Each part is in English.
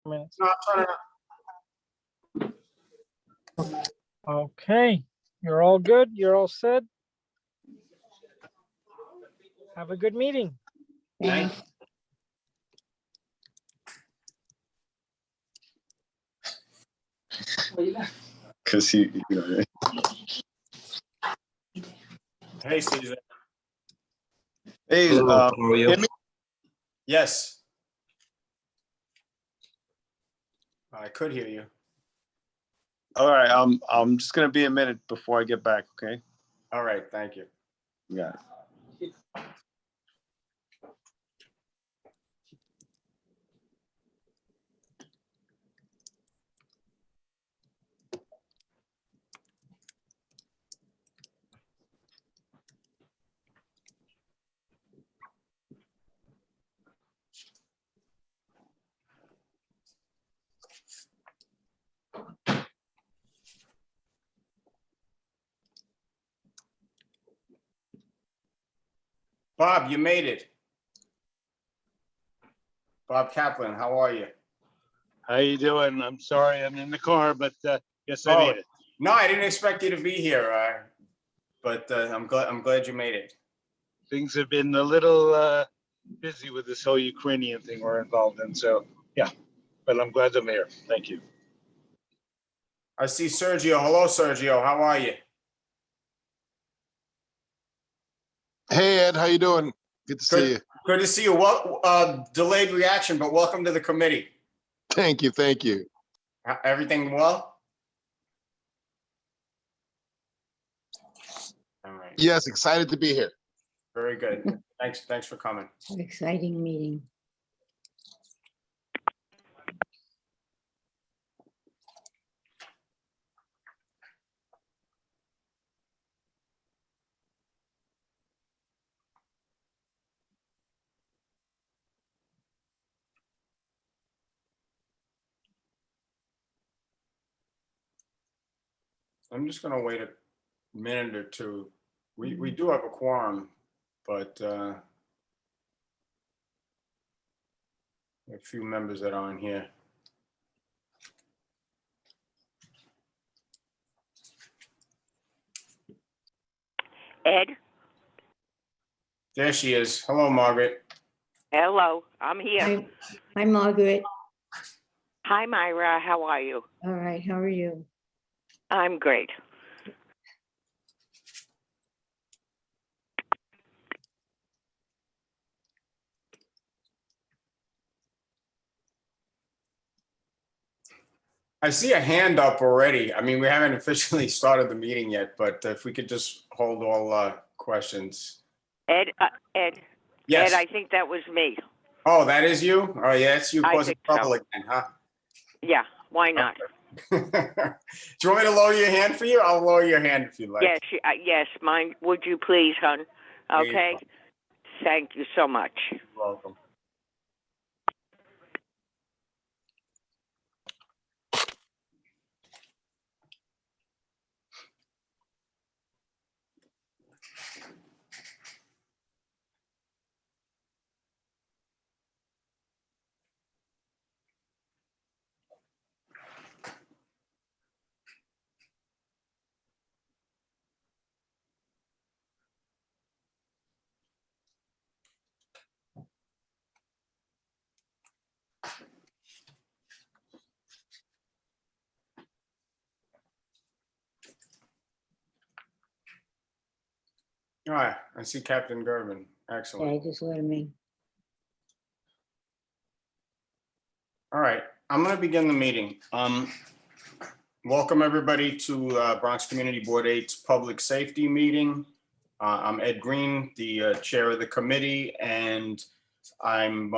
minutes. No, turn it on. Okay, you're all good. You're all set. Have a good meeting. Thank you. Because he, Hey, Cedric. hey, Hello, how are you? hear me? Yes. I could hear you. All right, I'm just gonna be a minute before I get back. Okay. All right, thank you. Yeah. Bob, you made it. Bob Kaplan, how are you? How you doing? I'm sorry, I'm in the car, but yes, I Oh. made it. No, I didn't expect you to be here, but I'm glad you made it. Things have been a little busy with this whole Ukrainian thing we're involved in, so yeah. But I'm glad I'm here. Thank you. I see Sergio. Hello, Sergio. How are you? Hey Ed, how you doing? Good to see you. Good to see you. Well, delayed reaction, but welcome to the committee. Thank you, thank you. Everything well? All right. Yes, excited to be here. Very good. Thanks for coming. An exciting meeting. I'm just gonna wait a minute or two. We do have a quorum, but a few members that aren't here. Ed, There she is. Hello, Margaret. hello, I'm here. Hi, Margaret. Hi, Myra, how are you? All right, how are you? I'm great. I see a hand up already. I mean, we haven't officially started the meeting yet, but if we could just hold all questions. Ed, Yes. Ed, I think that was me. Oh, that is you? Oh, yeah, it's you I causing think so. trouble again, huh? Yeah, why not? Do you want me to lower your hand for you? I'll lower your hand if you like. Yes, yes, mine, would you please, hon? There you Okay, go. thank you so much. You're welcome. All right, I see Captain Gervin. Excellent. Okay, just let me. All right, I'm going to begin the meeting. Welcome everybody to Bronx Community Board 8's Public Safety Meeting. I'm Ed Green, the chair of the committee, and I'm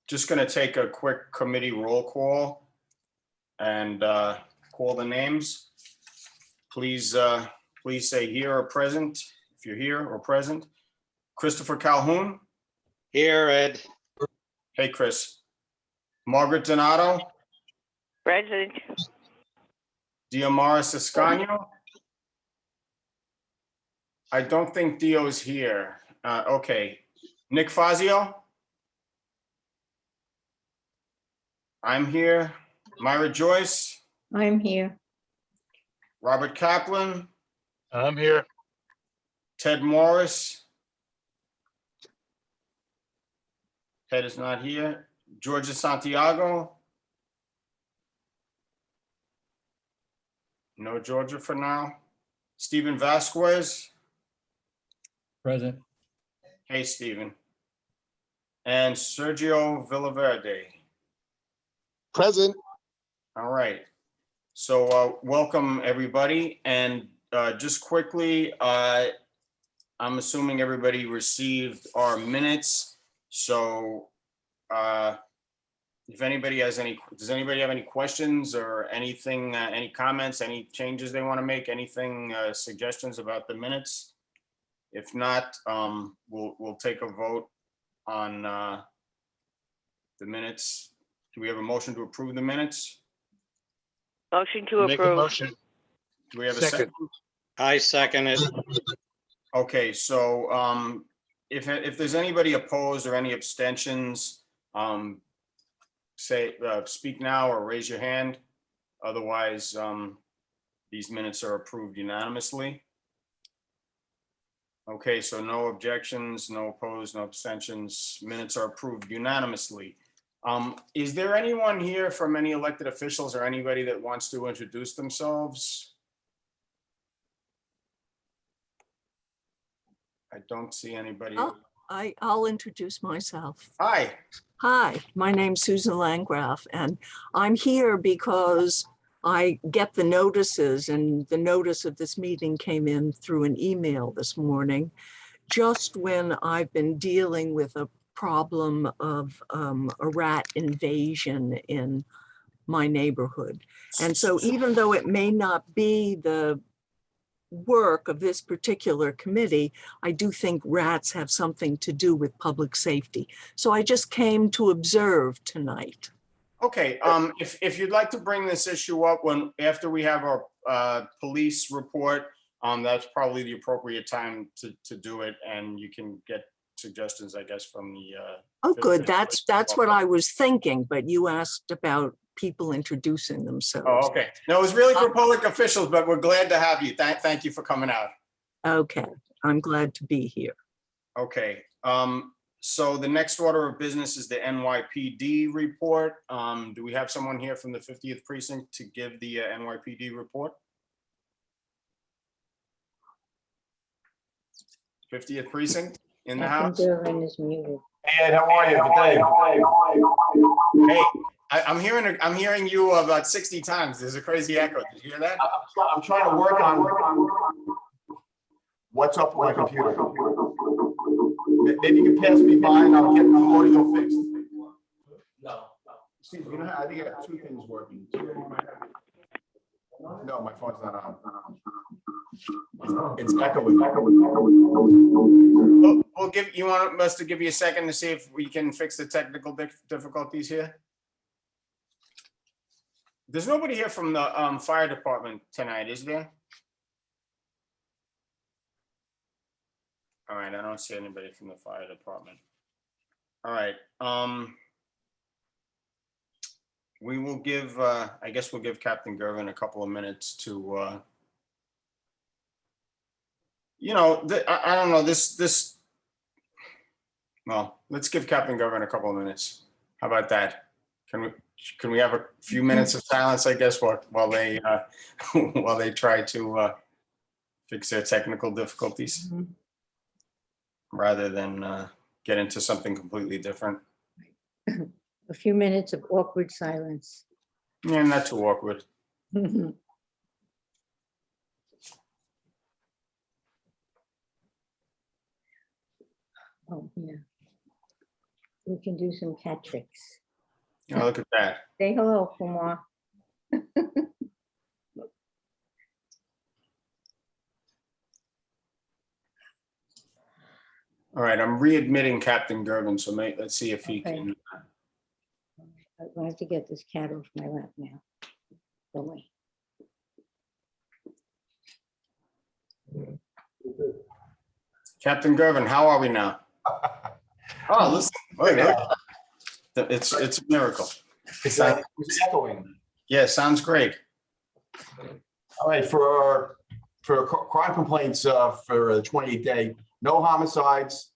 just going to take a quick committee roll call and call the names. Please say here or present if you're here or present. Christopher Calhoun. Here, Ed. Hey, Chris. Margaret Donato. President, Diomara Siscano. I don't think Dio's here. Okay. Nick Fazio. I'm here. Myra Joyce, I'm here. Robert Kaplan, I'm here. Ted Morris. Ted is not here. Georgia Santiago. No Georgia for now. Stephen Vasquez. Present. Hey, Stephen. And Sergio Villaverde. Present. All right. So welcome, everybody. And just quickly, I'm assuming everybody received our minutes. So if anybody has does anybody have any questions or anything, any comments, any changes they want to make, anything, suggestions about the minutes? If not, we'll take a vote on the minutes. Do we have a motion to approve the minutes? Motion to Make a approve. motion. Do we have a second? Second. I second it. Okay, so if there's anybody opposed or any abstentions, speak now or raise your hand. Otherwise, these minutes are approved unanimously. Okay, so no objections, no opposed, no abstentions. Minutes are approved unanimously. Is there anyone here from any elected officials or anybody that wants to introduce themselves? I don't see anybody. Oh, I'll introduce myself. Hi. Hi, my name's Susan Landgraf, and I'm here because I get the notices, and the notice of this meeting came in through an email this morning, just when I've been dealing with a problem of a rat invasion in my neighborhood. And so even though it may not be the work of this particular committee, I do think rats have something to do with public safety. So I just came to observe tonight. Okay, if you'd like to bring this issue up after we have our police report, that's probably the appropriate time to do it, and you can get suggestions, I guess, from the. Oh, good. That's what I was thinking, but you asked about people introducing themselves. Oh, okay. No, it was really for public officials, but we're glad to have you. Thank you for coming out. Okay, I'm glad to be here. Okay, so the next order of business is the NYPD report. Do we have someone here from the 50th precinct to give the NYPD report? 50th precinct in the house? Darwin is muted. Hey, Ed, how are you? Good day. Hey, I'm hearing you about 60 times. There's a crazy echo. Did you hear that? I'm trying to work on what's up with my computer. Maybe you can pass me by and I'll get the audio fixed. No. Steve, you know how I think I got two things working. No, my phone's not on. It's echoing. We'll give you want us to give you a second to see if we can fix the technical difficulties here. There's nobody here from the fire department tonight, is there? All right, I don't see anybody from the fire department. All right, we will give, I guess we'll give Captain Gervin a couple of minutes to, you know, I don't know, well, let's give Captain Gervin a couple of minutes. How about that? Can we have a few minutes of silence, I guess, while they while they try to fix their technical difficulties, rather than get into something completely different? A few minutes of awkward silence. Yeah, not too awkward. Oh, yeah. We can do some cat tricks. Oh, look at that. Say hello, Kumar. All right, I'm readmitting Captain Gervin, so let's see if he can. I'm going to have to get this cat off my lap now. Go away. Captain Gervin, how are we now? Oh, listen, look. It's a miracle. It's echoing. Yeah, sounds great. All right, for crime complaints for the 28th day, no homicides.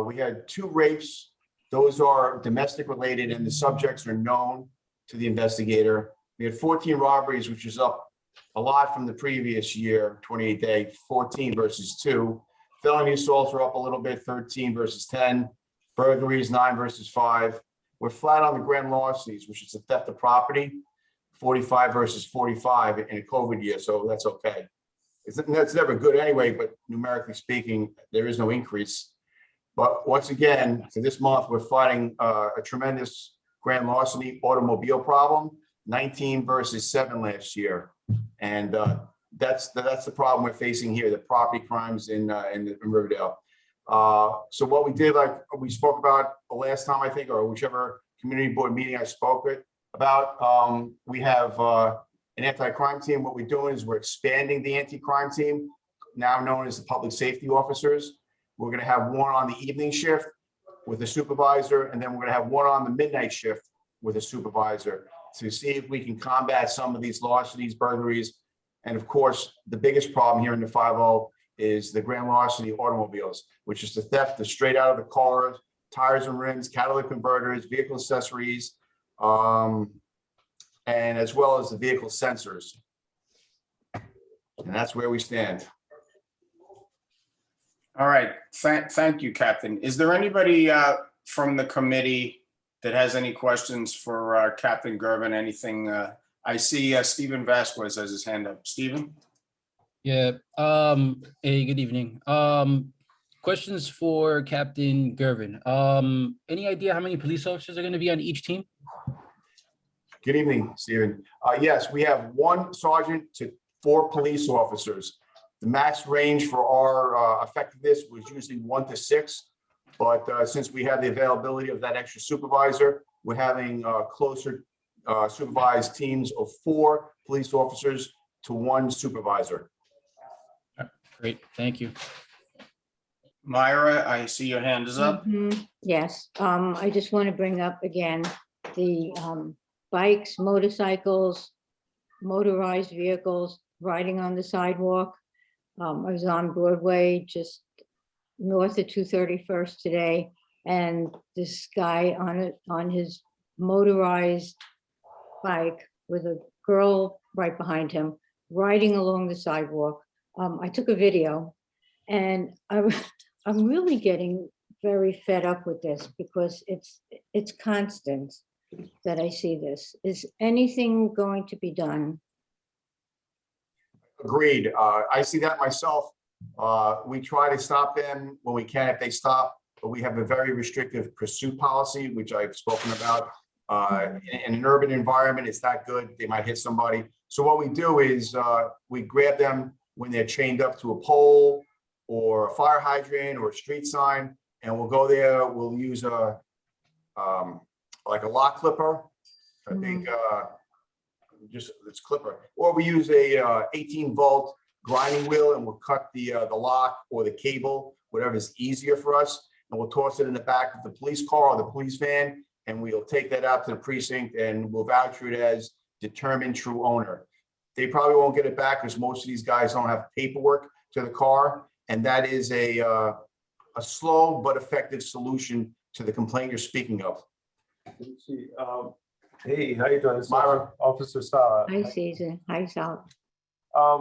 We had 2 rapes. Those are domestic related and the subjects are known to the investigator. We had 14 robberies, which is up a lot from the previous year, 28th day, 14 versus 2. Felony assaults are up a little bit, 13 versus 10. Burglaries, 9 versus 5. We're flat on the grand larcenies, which is the theft of property, 45 versus 45 in a COVID year, so that's okay. That's never good anyway, but numerically speaking, there is no increase. But once again, for this month, we're fighting a tremendous grand larceny automobile problem, 19 versus 7 last year. And that's the problem we're facing here, the property crimes in Riverdale. So what we did, like we spoke about the last time, I think, or whichever community board meeting I spoke with about, we have an anti-crime team. What we're doing is we're expanding the anti-crime team, now known as the public safety officers. We're going to have one on the evening shift with a supervisor, and then we're going to have one on the midnight shift with a supervisor to see if we can combat some of these larcenies, burglaries, and of course, the biggest problem here in the 5-0 is the grand larceny automobiles, which is the theft of straight out of the car, tires and rims, catalytic converters, vehicle accessories, and as well as the vehicle sensors. And that's where we stand. All right, thank you, Captain. Is there anybody from the committee that has any questions for Captain Gervin? Anything? I see Stephen Vasquez has his hand up. Stephen? Yeah, hey, good evening. Questions for Captain Gervin. Any idea how many police officers are going to be on each team? Good evening, Stephen. Yes, we have 1 sergeant to 4 police officers. The max range for our effectiveness was usually 1 to 6, but since we have the availability of that extra supervisor, we're having closer supervised teams of 4 police officers to 1 supervisor. Great, thank you. Myra, I see your hand is up. Yes, I just want to bring up again the bikes, motorcycles, motorized vehicles, riding on the sidewalk. I was on Broadway just north of 231st today, and this guy on his motorized bike with a girl right behind him riding along the sidewalk. I took a video, and I'm really getting very fed up with this because it's constant that I see this. Is anything going to be done? Agreed. I see that myself. We try to stop them when we can if they stop, but we have a very restrictive pursuit policy, which I've spoken about. In an urban environment, it's not good. They might hit somebody. So what we do is we grab them when they're chained up to a pole or a fire hydrant or a street sign, and we'll go there. We'll use a like a lock clipper. I think just it's clipper, or we use a 18-volt grinding wheel, and we'll cut the lock or the cable, whatever is easier for us, and we'll toss it in the back of the police car or the police van, and we'll take that out to the precinct, and we'll voucher it as determined true owner. They probably won't get it back because most of these guys don't have paperwork to the car, and that is a slow but effective solution to the complaint you're speaking of. Let's see. Hey, how you doing? It's Myra. Officer Sala. Hi, Caesar. Hi, Sal.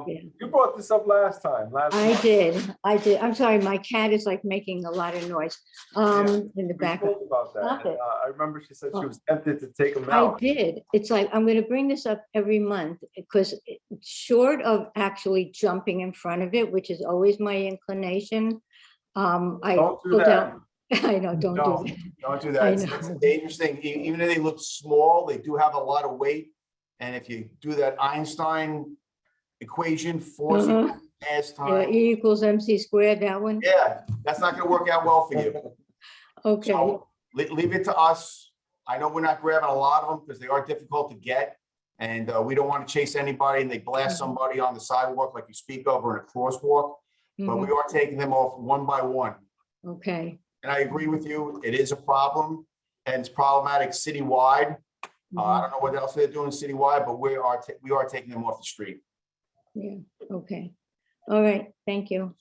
Yeah. You brought this up last time. I did. I'm sorry, my cat is like making a lot of noise in the We back. spoke about that. Stop it. I remember she said she was tempted to take them I out. did. It's like, I'm going to bring this up every month because short of actually jumping in front of it, which is always my inclination. I Don't do pulled that. out. I know, don't do that. Don't do I that. It's know. a dangerous thing. Even if they look small, they do have a lot of weight. And if you do that Einstein equation, forcing as Yeah, time, E equals MC squared, that one? yeah, that's not gonna work out well for you. Okay, So leave it to us. I know we're not grabbing a lot of them because they are difficult to get. And we don't want to chase anybody and they blast somebody on the sidewalk like you speak of or in a crosswalk. But we are taking them off one by one. okay. And I agree with you, it is a problem and it's problematic citywide. I don't know what else they're doing citywide, but we are taking them off the street. Yeah, okay. All right, thank you.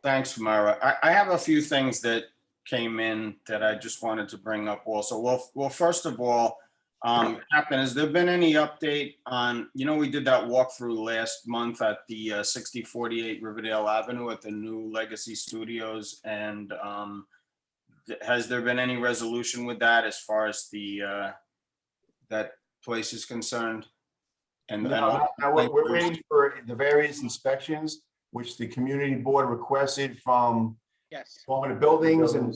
Thanks, Myra. I have a few things that came in that I just wanted to bring up also. Well, first of all, Captain, has there been any update on, we did that walkthrough last month at the 6048 Riverdale Avenue at the new Legacy Studios, and has there been any resolution with that as far as that place is concerned? And No, we're waiting for the various inspections, which the community board requested from Yes. Department of Buildings and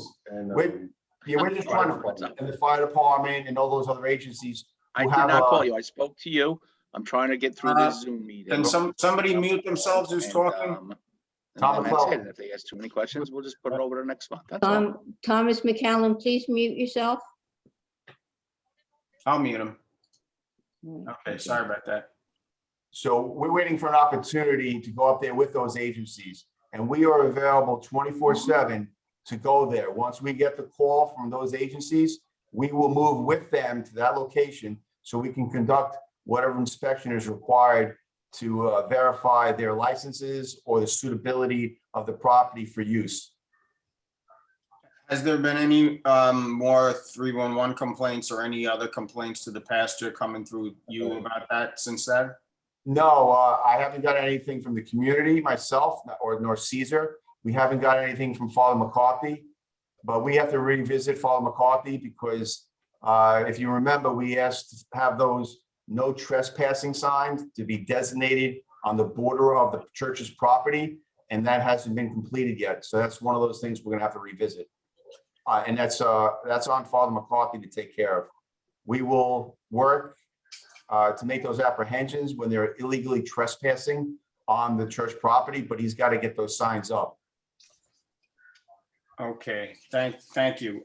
we're just trying to, and the fire department and all those other agencies. I who did have, not call you. I spoke to you. I'm trying to get through this Zoom meeting. Can somebody mute themselves who's talking? And Tom that's it. McClellan. If they ask too many questions, we'll just put it over to next month. That's all. Thomas McCallum, please mute yourself. I'll mute him. All right, Okay, sorry about that. So we're waiting for an opportunity to go up there with those agencies, and we are available 24/7 to go there. Once we get the call from those agencies, we will move with them to that location so we can conduct whatever inspection is required to verify their licenses or the suitability of the property for use. Has there been any more 311 complaints or any other complaints to the pasture coming through you about that since then? No, I haven't got anything from the community myself nor Caesar. We haven't got anything from Father McCarthy, but we have to revisit Father McCarthy because if you remember, we asked to have those no trespassing signs to be designated on the border of the church's property, and that hasn't been completed yet. So that's one of those things we're gonna have to revisit. And that's on Father McCarthy to take care of. We will work to make those apprehensions when they're illegally trespassing on the church property, but he's got to get those signs up. Okay, thank you.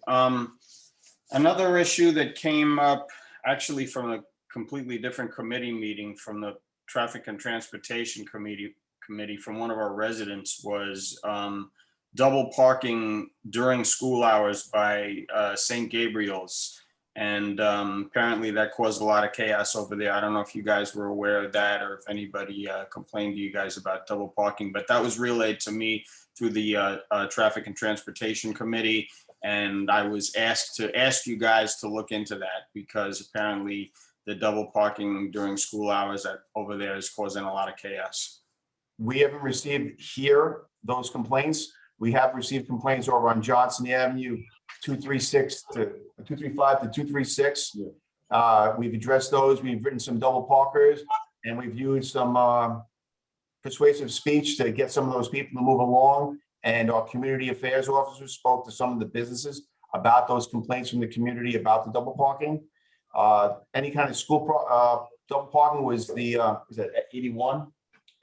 Another issue that came up actually from a completely different committee meeting from the Traffic and Transportation Committee from one of our residents was double parking during school hours by St. Gabriel's. And apparently that caused a lot of chaos over there. I don't know if you guys were aware of that or if anybody complained to you guys about double parking, but that was relayed to me through the Traffic and Transportation Committee. And I was asked to ask you guys to look into that because apparently the double parking during school hours over there is causing a lot of chaos. We haven't received here those complaints. We have received complaints over on Johnson Avenue, 235 to 236. We've addressed those. We've written some double parkers and we've used some persuasive speech to get some of those people to move along. And our community affairs officers spoke to some of the businesses about those complaints from the community about the double parking. Any kind of school double parking was the, is that 81?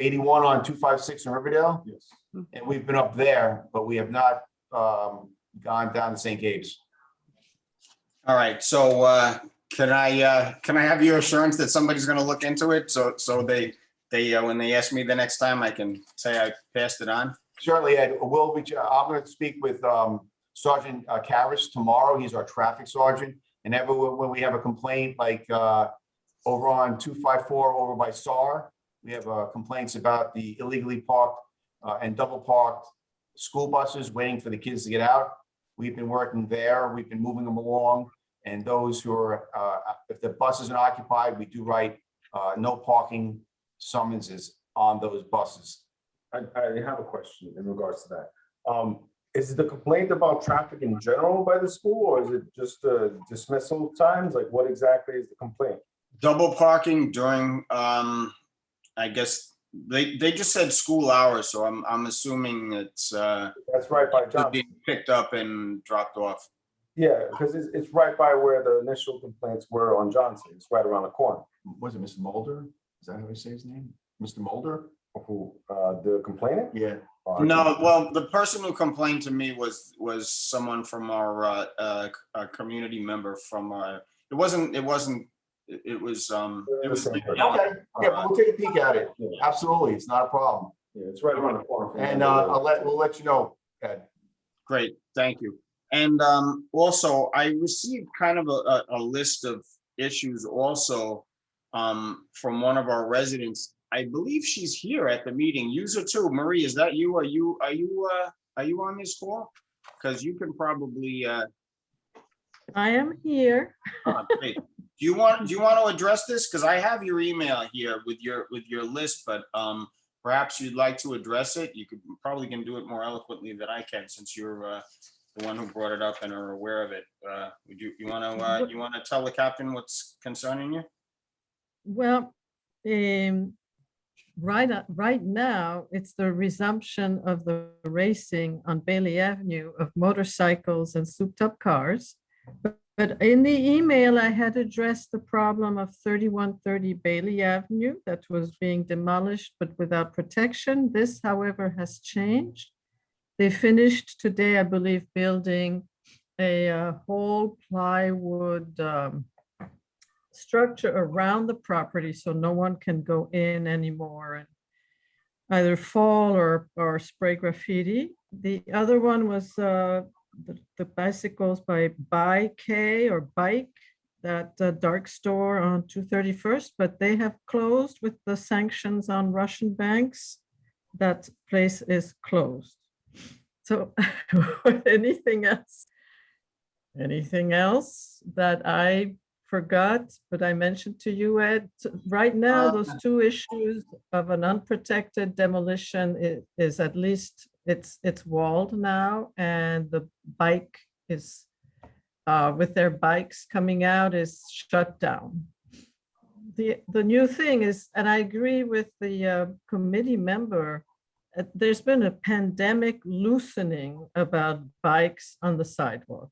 81 on 256 in Riverdale? Yes. And we've been up there, but we have not gone down to St. Gabe's. All right, so can I have your assurance that somebody's going to look into it? So they when they ask me the next time, I can say I passed it on. Certainly, Ed. I'm going to speak with Sergeant Karras tomorrow. He's our traffic sergeant. And when we have a complaint like over on 254 over by SAR, we have complaints about the illegally parked and double parked school buses waiting for the kids to get out. We've been working there. We've been moving them along. And those who are, if the bus isn't occupied, we do write no parking summonses on those buses. I have a question in regards to that. Is the complaint about traffic in general by the school, or is it just dismissal times? Like, what exactly is the complaint? Double parking during, I guess they just said school hours, so I'm assuming it's that's right by Johnson. Being picked up and dropped off. Yeah, because it's right by where the initial complaints were on Johnson. It's right around the corner. Was it Mr. Mulder? Is that how he say his name? Mr. Mulder? Who, the complainant? Yeah. No, well, the person who complained to me was someone from our community member from it was Okay. Yeah, we'll take a peek at it. Yeah. Absolutely. It's not a problem. Yeah, it's right around the corner. And we'll let you know, Ed. Great, thank you. And also I received kind of a list of issues also from one of our residents. I believe she's here at the meeting. User 2, Marie, is that you? Are you on this call? Because you can probably I am here. great. Do you want to address this? Because I have your email here with your list, but perhaps you'd like to address it. You probably can do it more eloquently than I can, since you're the one who brought it up and are aware of it. Would you want to tell the captain what's concerning you? Well, right now, it's the resumption of the racing on Bailey Avenue of motorcycles and souped-up cars. But in the email, I had addressed the problem of 3130 Bailey Avenue that was being demolished, but without protection. This, however, has changed. They finished today, I believe, building a whole plywood structure around the property, so no one can go in anymore and either fall or spray graffiti. The other one was the bicycles by Bike, that dark store on 231st, but they have closed with the sanctions on Russian banks. That place is closed. So anything else that I forgot, but I mentioned to you, Ed, right now, those two issues of an unprotected demolition is at least it's walled now, and the bike is with their bikes coming out is shut down. The new thing is, and I agree with the committee member, there's been a pandemic loosening about bikes on the sidewalk.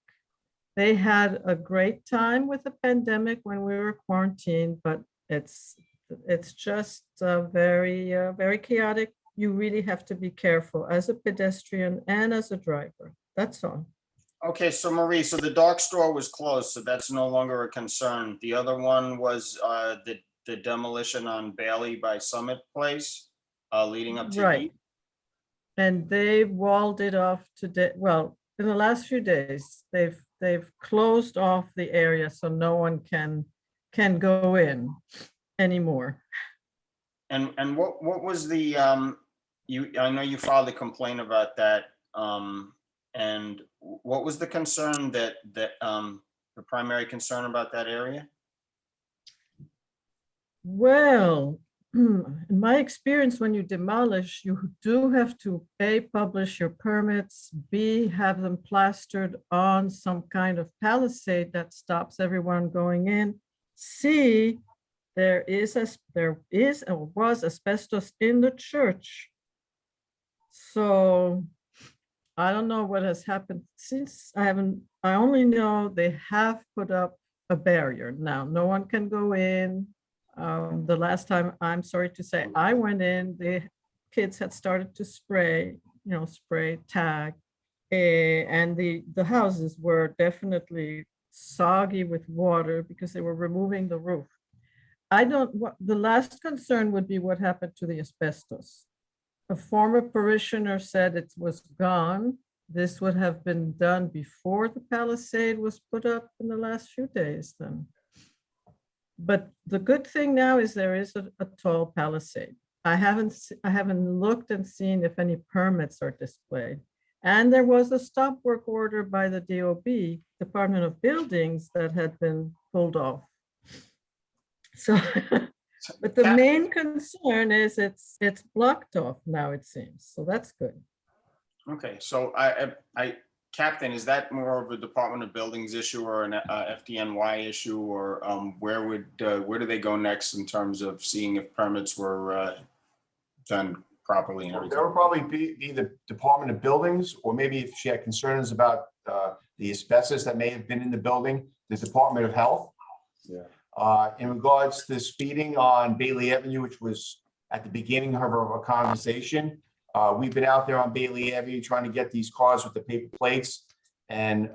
They had a great time with the pandemic when we were quarantined, but it's just very chaotic. You really have to be careful as a pedestrian and as a driver. That's all. Okay, so Marie, so the dark store was closed, so that's no longer a concern. The other one was the demolition on Bailey by Summit Place, leading up to Right. Heat. And they walled it off today. Well, in the last few days, they've closed off the area so no one can go in anymore. And what was the I know you filed a complaint about that. And what was the concern the primary concern about that area? Well, in my experience, when you demolish, you do have to A, publish your permits, B, have them plastered on some kind of palisade that stops everyone going in, C, there was asbestos in the church. So I don't know what has happened since. I only know they have put up a barrier. Now, no one can go in. The last time, I'm sorry to say, I went in, the kids had started to spray tag, and the houses were definitely soggy with water because they were removing the roof. The last concern would be what happened to the asbestos. A former parishioner said it was gone. This would have been done before the palisade was put up in the last few days then. But the good thing now is there is a tall palisade. I haven't looked and seen if any permits are displayed. And there was a stop work order by the DOB, Department of Buildings, that had been pulled off. So, but the main concern is it's blocked off now, it seems. So that's good. Okay, so Captain, is that more of a Department of Buildings issue or an FDNY issue, or where do they go next in terms of seeing if permits were done properly and everything? There would probably be the Department of Buildings, or maybe if she had concerns about the asbestos that may have been in the building, the Department of Health. Yeah. In regards to the speeding on Bailey Avenue, which was at the beginning of our conversation, we've been out there on Bailey Avenue trying to get these cars with the paper plates. And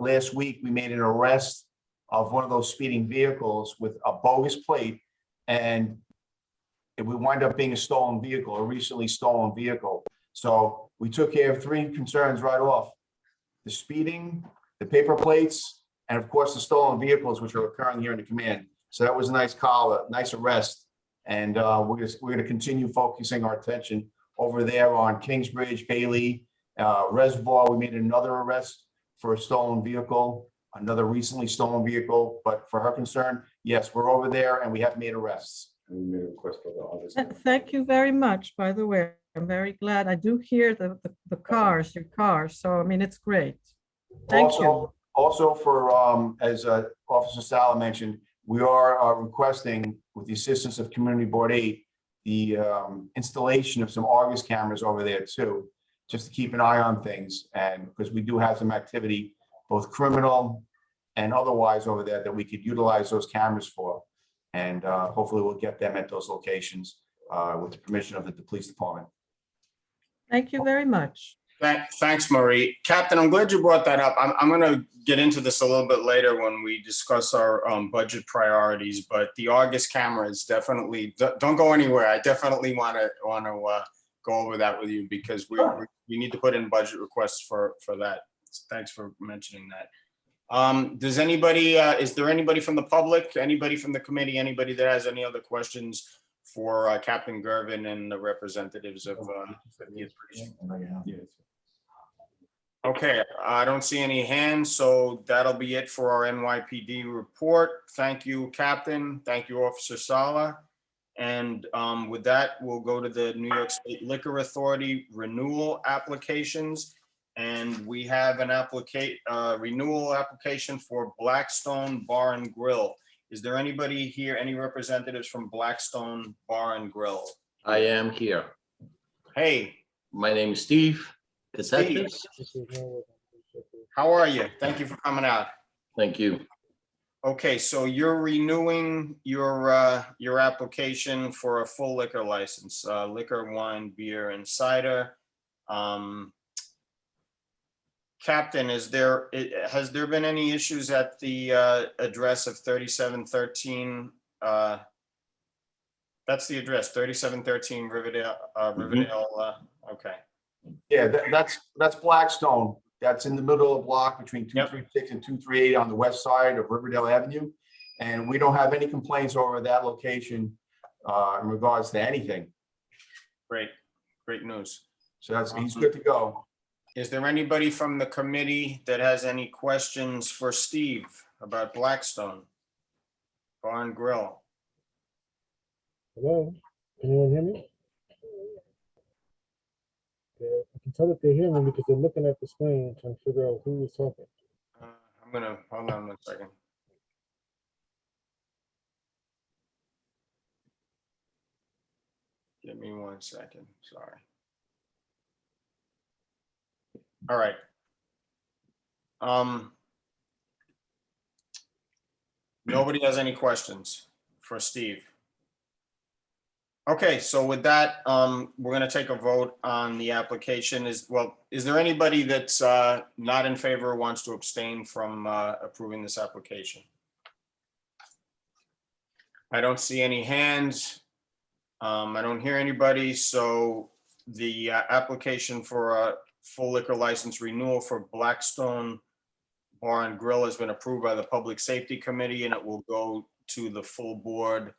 last week we made an arrest of one of those speeding vehicles with a bogus plate, and it would wind up being a stolen vehicle, a recently stolen vehicle. So we took care of 3 concerns right off: the speeding, the paper plates, and of course, the stolen vehicles which are occurring here in the command. So that was a nice call, a nice arrest. And we're going to continue focusing our attention over there on Kingsbridge, Bailey, Reservoir. We made another arrest for a stolen vehicle, another recently stolen vehicle. But for her concern, yes, we're over there and we have made arrests. And we made a request for the others. Thank you very much, by the way. I'm very glad. I do hear the cars, your cars. So, I mean, it's great. Thank you. Also for, as Officer Sala mentioned, we are requesting, with the assistance of Community Board 8, the installation of some Argus cameras over there too, just to keep an eye on things. And because we do have some activity, both criminal and otherwise over there, that we could utilize those cameras for. And hopefully we'll get them at those locations with the permission of the police department. Thank you very much. Thanks, Marie. Captain, I'm glad you brought that up. I'm going to get into this a little bit later when we discuss our budget priorities, but the Argus camera is definitely, don't go anywhere. I definitely want to go over that with you because we need to put in budget requests for that. Thanks for mentioning that. Does anybody, is there anybody from the public, anybody from the committee, anybody that has any other questions for Captain Gervin and the representatives of the administration? Okay, I don't see any hands, so that'll be it for our NYPD report. Thank you, Captain. Thank you, Officer Sala. And with that, we'll go to the New York State Liquor Authority renewal applications. And we have an renewal application for Blackstone Bar and Grill. Is there anybody here, any representatives from Blackstone Bar and Grill? I am here. Hey. My name is Steve. Steve. How are you? Thank you for coming out. Thank you. Okay, so you're renewing your application for a full liquor license, liquor, wine, beer, and cider. Captain, has there been any issues at the address of 3713? That's the address, 3713 Riverdale. Okay. Yeah, that's Blackstone. That's in the middle of the block between 236 and 238 on the west side of Riverdale Avenue. And we don't have any complaints over that location in regards to anything. Great news. So he's good to go. Is there anybody from the committee that has any questions for Steve about Blackstone Bar and Grill? Hello, can anyone hear me? Yeah, I can tell that they hear me because they're looking at the screen trying to figure out who is talking. I'm gonna, hold on 1 second. Give me 1 second, sorry. All right. Nobody has any questions for Steve. Okay, so with that, we're going to take a vote on the application. Is there anybody that's not in favor or wants to abstain from approving this application? I don't see any hands. I don't hear anybody. So the application for a full liquor license renewal for Blackstone Bar and Grill has been approved by the Public Safety Committee, and it will go to the full board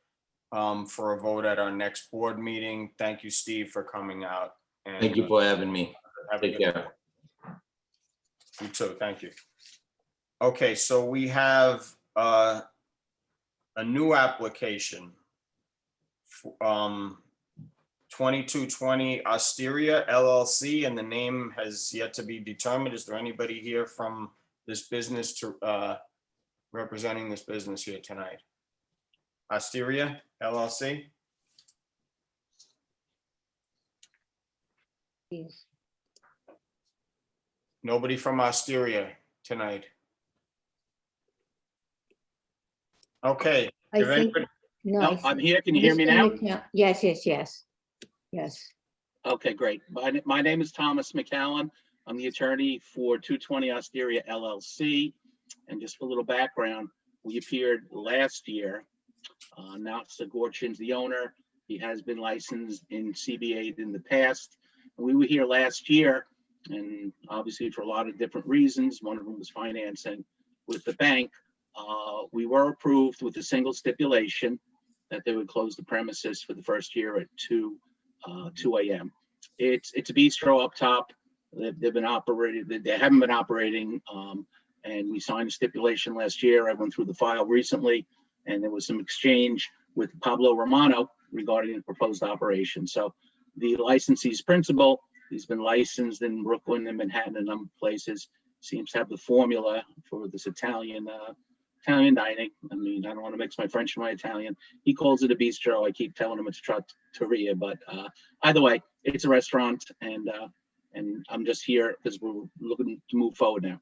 for a vote at our next board meeting. Thank you, Steve, for coming out. And thank you for having me. Take care. You too. Thank you. Okay, so we have a new application. 2220 Osteria LLC, and the name has yet to be determined. Is there anybody here from this business to representing this business here tonight? Osteria LLC? Yes. Nobody from Osteria tonight. Okay. I think, no, I'm here. Can you hear me now? Yes. Okay, great. My name is Thomas McAllen. I'm the attorney for 220 Osteria LLC. And just for a little background, we appeared last year. Now Segorchin's the owner. He has been licensed in CB8 in the past. We were here last year, and obviously for a lot of different reasons. One of them was financing. with the bank, we were approved with a single stipulation that they would close the premises for the first year at 2 a.m. It's a bistro up top. They've been operating, they haven't been operating, and we signed a stipulation last year. I went through the file recently, and there was some exchange with Pablo Romano regarding the proposed operation. So the licensee's principal, he's been licensed in Brooklyn and Manhattan and other places, seems to have the formula for this Italian dining. I mean, I don't want to mix my French and my Italian. He calls it a bistro. I keep telling him it's trattoria, but either way, it's a restaurant, and I'm just here because we're looking to move forward now.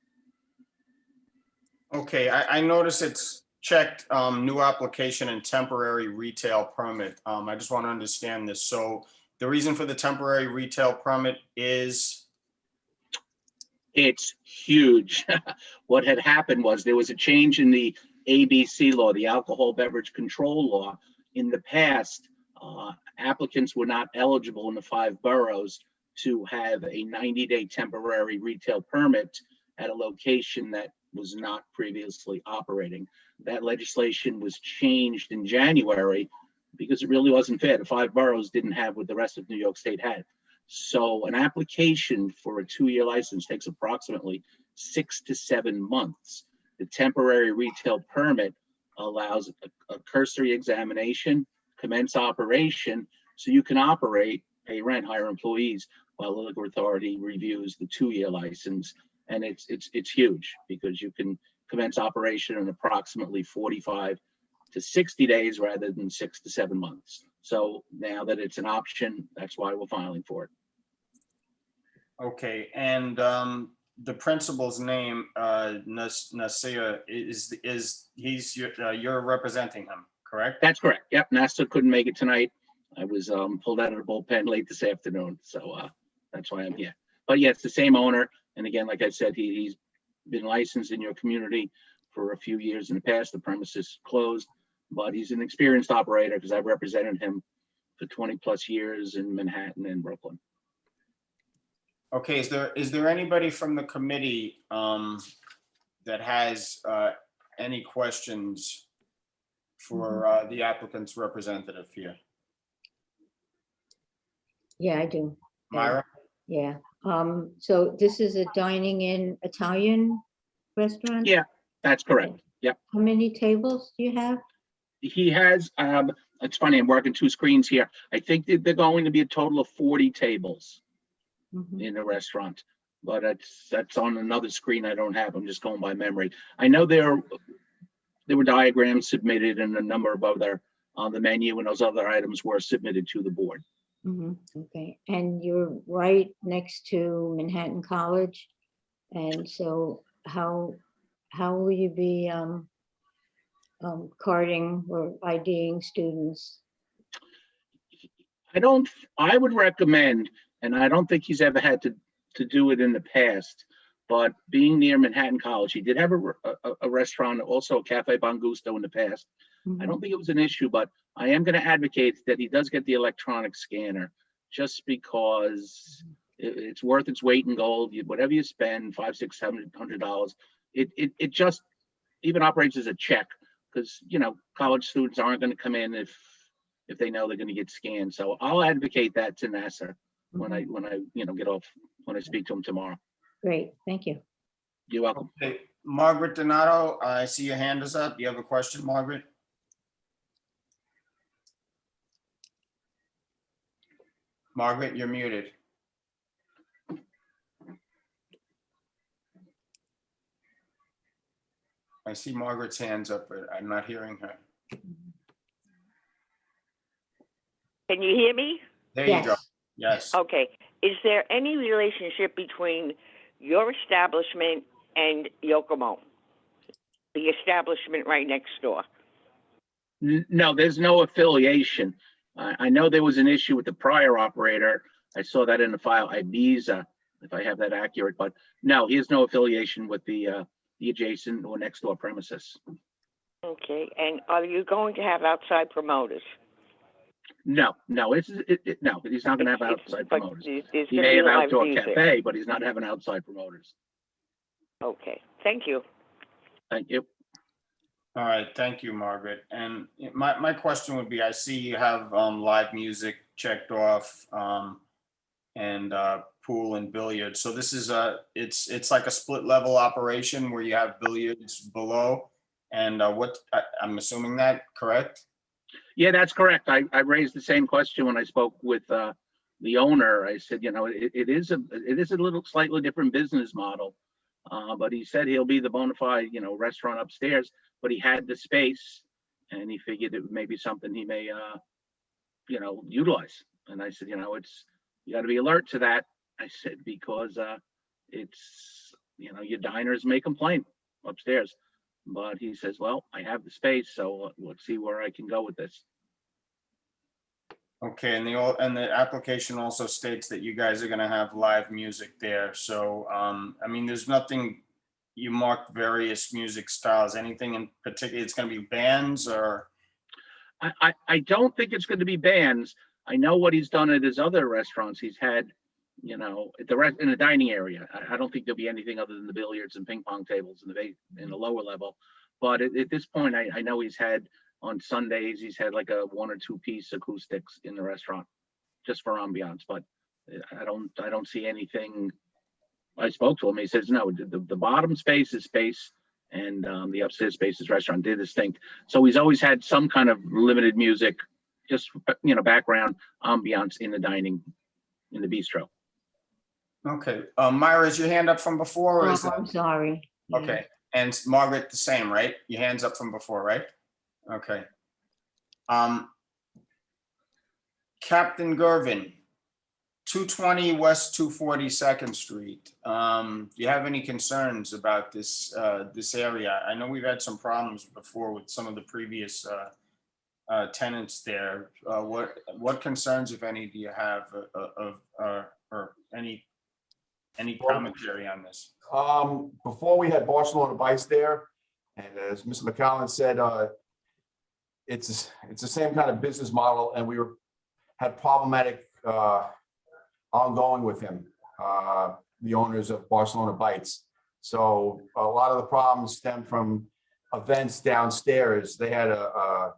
Okay, I notice it's checked new application and temporary retail permit. I just want to understand this. So the reason for the temporary retail permit is? It's huge. What had happened was there was a change in the ABC law, the Alcohol Beverage Control Law. In the past, applicants were not eligible in the 5 boroughs to have a 90-day temporary retail permit at a location that was not previously operating. That legislation was changed in January because it really wasn't fair. The 5 boroughs didn't have what the rest of New York State had. So an application for a 2-year license takes approximately 6 to 7 months. The temporary retail permit allows a cursory examination, commence operation, so you can operate, pay rent, hire employees, while the liquor authority reviews the 2-year license. And it's huge because you can commence operation in approximately 45 to 60 days rather than 6 to 7 months. So now that it's an option, that's why we're filing for it. Okay, and the principal's name, Nasir, you're representing him, correct? That's correct. Yep, NASA couldn't make it tonight. I was pulled out of the bullpen late this afternoon, so that's why I'm here. But yeah, it's the same owner. And again, like I said, he's been licensed in your community for a few years in the past. The premises closed, but he's an experienced operator because I've represented him for 20 plus years in Manhattan and Brooklyn. Okay, is there anybody from the committee that has any questions for the applicant's representative here? Yeah, I do. Myra? Yeah. So this is a dining in Italian restaurant? Yeah, that's correct. Yep. How many tables do you have? He has, it's funny, I'm working 2 screens here. I think that they're going to be a total of 40 tables in the restaurant, but that's on another screen I don't have. I'm just going by memory. I know there were diagrams submitted and a number of other on the menu, and those other items were submitted to the board. Okay, and you're right next to Manhattan College, and so how will you be carding or IDing students? I would recommend, and I don't think he's ever had to do it in the past, but being near Manhattan College, he did have a restaurant, also a Cafe Bon Gusto in the past. I don't think it was an issue, but I am going to advocate that he does get the electronic scanner, just because it's worth its weight in gold. Whatever you spend, $500, $600, $700, it just even operates as a check, because college students aren't going to come in if they know they're going to get scanned. So I'll advocate that to Nasser when I get off, when I speak to him tomorrow. Great, thank you. You're welcome. Okay, Margaret Donato, I see your hand is up. You have a question, Margaret? Margaret, you're muted. I see Margaret's hands up, but I'm not hearing her. Can you hear me? There you go. Yes. Okay. Is there any relationship between your establishment and Yokomo, the establishment right next door? No, there's no affiliation. I know there was an issue with the prior operator. I saw that in the file, Ibiza, if I have that accurate, but no, he has no affiliation with the adjacent or next door premises. Okay, and are you going to have outside promoters? No, no, he's not going to have outside promoters. There's He gonna may be have live outdoor music. cafe, but he's not having outside promoters. Okay, thank you. Thank you. All right, thank you, Margaret. And my question would be, I see you have live music checked off, and pool and billiards. So this is it's like a split level operation where you have billiards below, and I'm assuming that, correct? Yeah, that's correct. I raised the same question when I spoke with the owner. I said, you know, it is a little slightly different business model, but he said he'll be the bona fide, you know, restaurant upstairs. But he had the space, and he figured it may be something he may, you know, utilize. And I said, you know, you got to be alert to that. I said because it's, you know, your diners may complain upstairs. But he says, well, I have the space, so let's see where I can go with this. Okay, and the application also states that you guys are gonna have live music there. So, I mean, there's nothing, you marked various music styles, anything in particular? It's gonna be bands or? I don't think it's going to be bands. I know what he's done at his other restaurants. He's had, you know, in the dining area. I don't think there'll be anything other than the billiards and ping pong tables in the lower level. But at this point, I know he's had on Sundays, he's had like a 1 or 2 piece acoustics in the restaurant just for ambiance. But I don't see anything. I spoke to him. He says, no, the bottom space is space, and the upstairs space is restaurant. They're distinct. So he's always had some kind of limited music, just, you know, background ambiance in the dining, in the bistro. Okay, Myra, is your hand up from before? Or is Oh, it? I'm sorry. Yeah. Okay, and Margaret, the same, right? Your hand's up from before, right? Okay. Captain Gervin, 220 West 242nd Street. Do you have any concerns about this area? I know we've had some problems before with some of the previous tenants there. What concerns, if any, do you have or any commentary on this? Before we had Barcelona Bites there, and as Mr. McCollum said, it's the same kind of business model, and we had problematic ongoing with him, the owners of Barcelona Bites. So a lot of the problems stem from events downstairs. They had a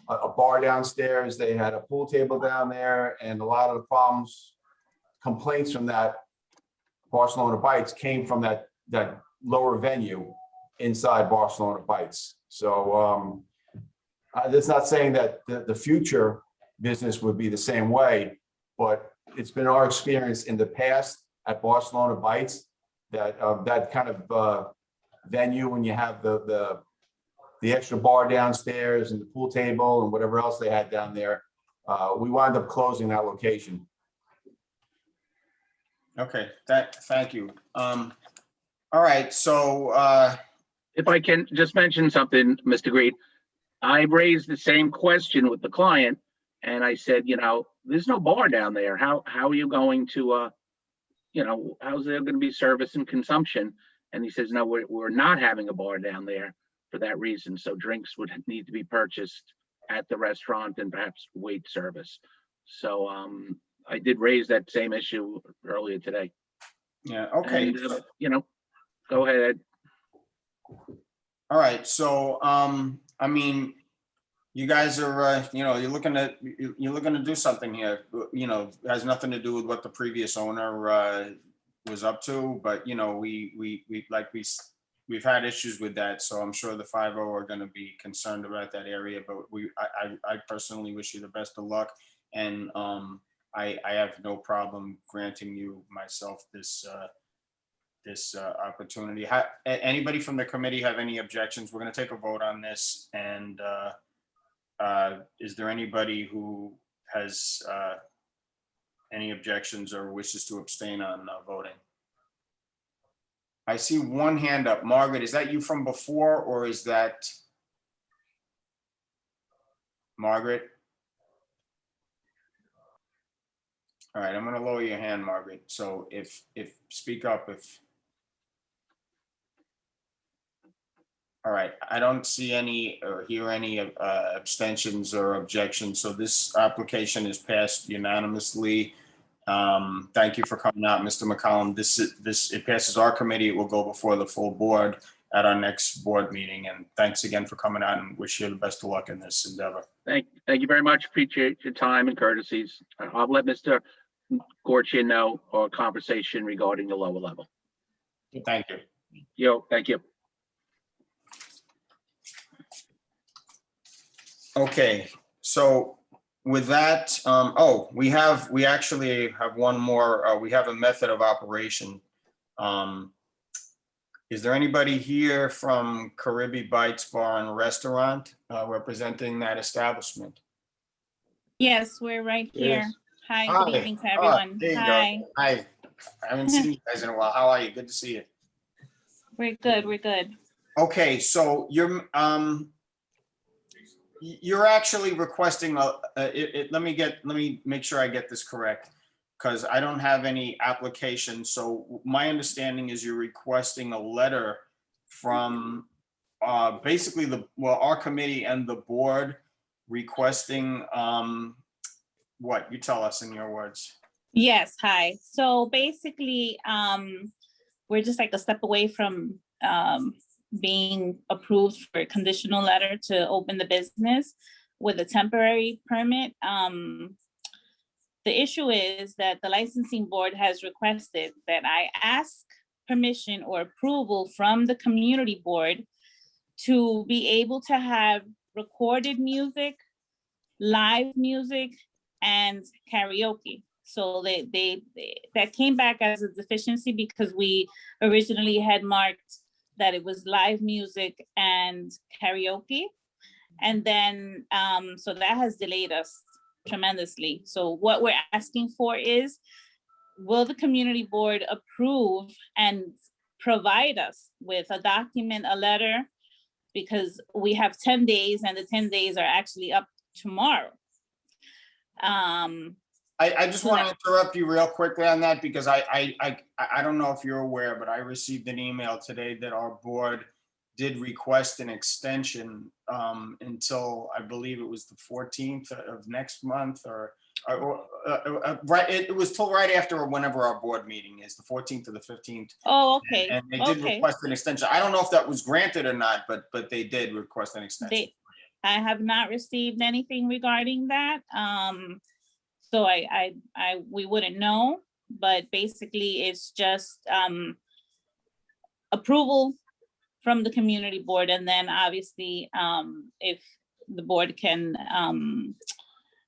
bar downstairs, they had a pool table down there, and a lot of the complaints from that Barcelona Bites came from that lower venue inside Barcelona Bites. So that's not saying that the future business would be the same way, but it's been our experience in the past at Barcelona Bites that that kind of venue, when you have the extra bar downstairs and the pool table and whatever else they had down there, we wound up closing that location. Okay, thank you. All right, so if I can just mention something, Mr. Green, I raised the same question with the client, and I said, you know, there's no bar down there. How are you going to, you know, how's there going to be service and consumption? And he says, no, we're not having a bar down there for that reason. So drinks would need to be purchased at the restaurant and perhaps wait service. So I did raise that same issue earlier today. Yeah, okay. And, you know, go ahead. All right, so I mean, you guys are you know, you're looking to do something here. You know, it has nothing to do with what the previous owner was up to, but you know, we've had issues with that, so I'm sure the 5-0 are going to be concerned about that area. But I personally wish you the best of luck, and I have no problem granting you myself this opportunity. Anybody from the committee have any objections? We're going to take a vote on this, and is there anybody who has any objections or wishes to abstain on voting? I see one hand up. Margaret, is that you from before, or is that Margaret? All right, I'm going to lower your hand, Margaret. So if speak up if. All right, I don't see any or hear any abstentions or objections. So this application is passed unanimously. Thank you for coming out, Mr. McCollum. It passes our committee. It will go before the full board. at our next board meeting. And thanks again for coming out, and wish you the best of luck in this endeavor. Thank you very much. Appreciate your time and courtesies. I'll let Mr. Gorchia know our conversation regarding the lower level. Thank you. Thank you. Okay, so with that, we actually have one more, we have a method of operation. Is there anybody here from Caribbean Bites Bar and Restaurant representing that establishment? Yes, we're right here. Yes. Hi, good Hi. evening to everyone. There you go. Hi, Hi, I haven't seen you guys in a while. How are you? Good to see you. we're good, we're good. Okay, so you're actually requesting let me make sure I get this correct, because I don't have any application. So my understanding is you're requesting a letter from basically our committee and the board requesting what? You tell us in your words. Yes, hi. So basically, we're just like a step away from being approved for a conditional letter to open the business with a temporary permit. The issue is that the licensing board has requested that I ask permission or approval from the community board to be able to have recorded music, live music, and karaoke. So that came back as a deficiency because we originally had marked that it was live music and karaoke. And then, so that has delayed us tremendously. So what we're asking for is, will the community board approve and provide us with a document, a letter? Because we have 10 days and the 10 days are actually up tomorrow. I just want to interrupt you real quickly on that, because I don't know if you're aware, but I received an email today that our board did request an extension until, I believe it was the 14th of next month, or right, it was till right after whenever our board meeting is, the 14th or the 15th. Oh, okay. And they did request an extension. I don't know if that was granted or not, but they did request an extension. I have not received anything regarding that. So we wouldn't know, but basically it's just approval from the community board. And then obviously if the board can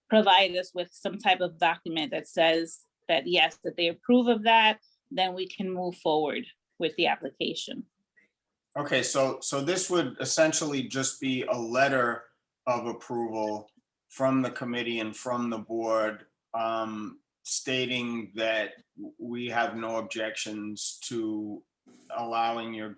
provide us with some type of document that says that yes, that they approve of that, then we can move forward with the application. Okay, so this would essentially just be a letter of approval from the committee and from the board stating that we have no objections to allowing your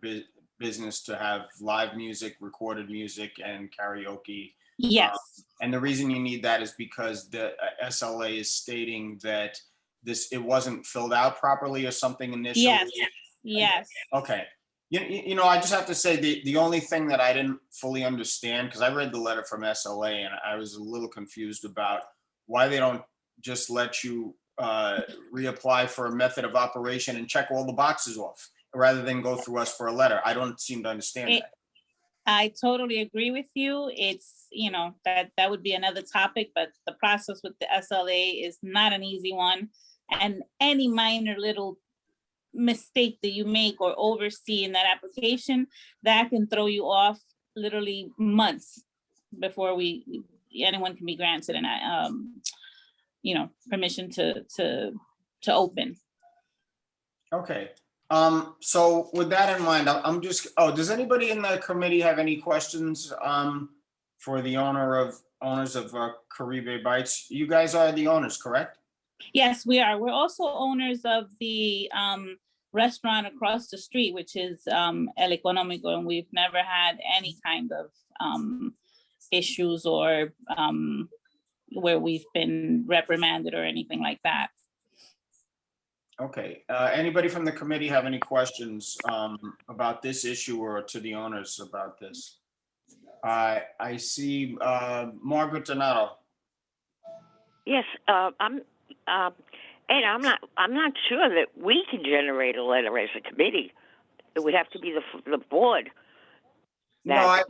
business to have live music, recorded music, and karaoke. Yes. And the reason you need that is because the SLA is stating that it wasn't filled out properly or something initially. Yes, yes. Okay. You know, I just have to say the only thing that I didn't fully understand, because I read the letter from SLA and I was a little confused about why they don't just let you reapply for a method of operation and check all the boxes off rather than go through us for a letter. I don't seem to understand that. I totally agree with you. It's, you know, that would be another topic, but the process with the SLA is not an easy one. And any minor little mistake that you make or oversee in that application, that can throw you off literally months before anyone can be granted an you know, permission to open. Okay. So with that in mind, I'm just, does anybody in the committee have any questions for the owners of Caribe Bites? You guys are the owners, correct? Yes, we are. We're also owners of the restaurant across the street, which is El Económico, and we've never had any kind of issues or where we've been reprimanded or anything like that. Okay. Anybody from the committee have any questions about this issue or to the owners about this? I see Margaret Donato. Yes, and I'm not sure that we can generate a letter as a committee. It would have to be the board. No,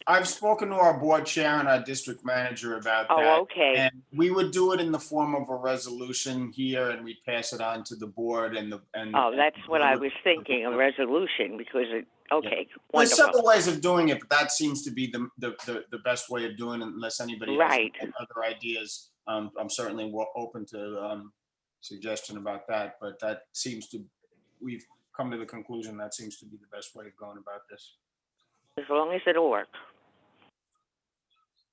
I've spoken to our board chair and our district manager about that. Oh, okay. And we would do it in the form of a resolution here, and we'd pass it on to the board and Oh, that's what I was thinking, a resolution, because okay, There's wonderful. several ways of doing it, but that seems to be the best way of doing it, unless anybody has Right. other ideas. I'm certainly open to suggestion about that, but that seems to, we've come to the conclusion that seems to be the best way of going about this. As long as it'll work.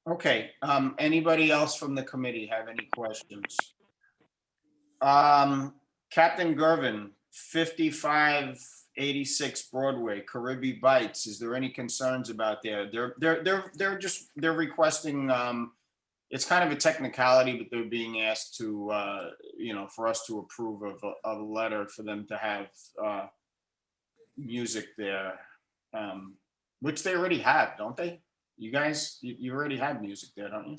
Okay, anybody else from the committee have any questions? Captain Gervin, 5586 Broadway, Caribbean Bites. Is there any concerns about there? They're requesting, it's kind of a technicality, but they're being asked to, for us to approve of a letter for them to have music there, which they already have, don't they? You guys, you already have music there, don't you?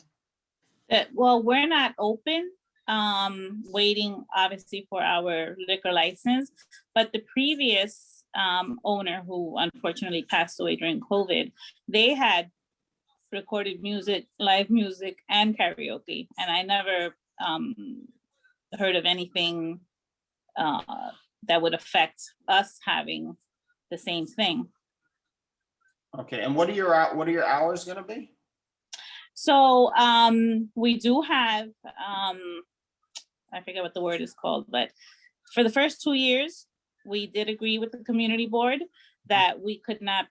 Well, we're not open, waiting obviously for our liquor license, but the previous owner, who unfortunately passed away during COVID, they had recorded music, live music, and karaoke, and I never heard of anything that would affect us having the same thing. Okay, and what are your hours gonna be? So we do have, I forget what the word is called, but for the first 2 years, we did agree with the community board that we cannot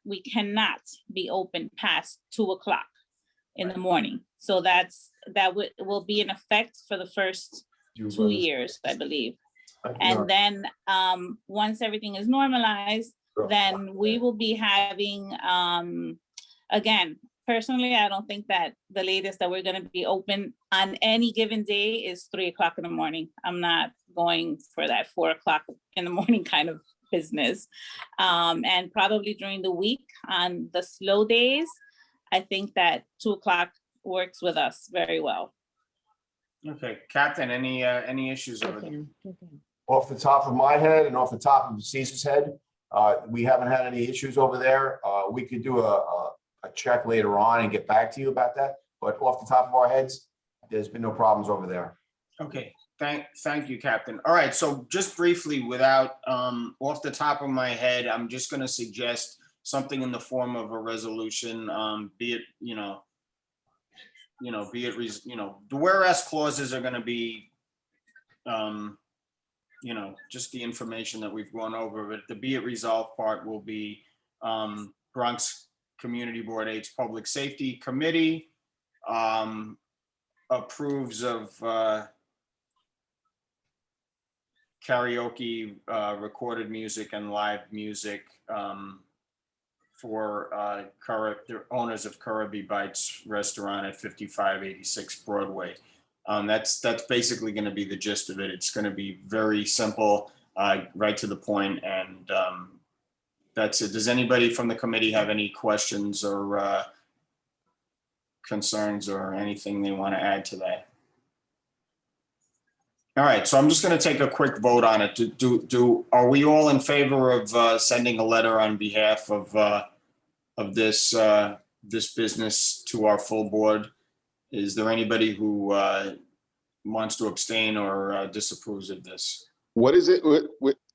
be open past 2:00 in the morning. So that will be in effect for the first 2 years, I believe. And then once everything is normalized, then we will be having, again, personally, I don't think that the latest that we're going to be open on any given day is 3:00 in the morning. I'm not going for that 4:00 in the morning kind of business. And probably during the week on the slow days, I think that 2:00 works with us very well. Okay, Captain, any issues over there? Off the top of my head and off the top of Caesar's head, we haven't had any issues over there. We could do a check later on and get back to you about that. But off the top of our heads, there's been no problems over there. Okay, thank you, Captain. All right, so just briefly, without off the top of my head, I'm just going to suggest something in the form of a resolution, be it, the whereas clauses are going to be, just the information that we've gone over, but the be it resolved part will be Bronx Community Board 8's Public Safety Committee approves of karaoke, recorded music and live music for the owners of Caribbean Bites Restaurant at 5586 Broadway. That's basically going to be the gist of it. It's going to be very simple, right to the point, and that's it. Does anybody from the committee have any questions or concerns or anything they want to add to that? All right, so I'm just going to take a quick vote on it. Are we all in favor of sending a letter on behalf of this business to our full board? Is there anybody who wants to abstain or disapproves of this? What is it?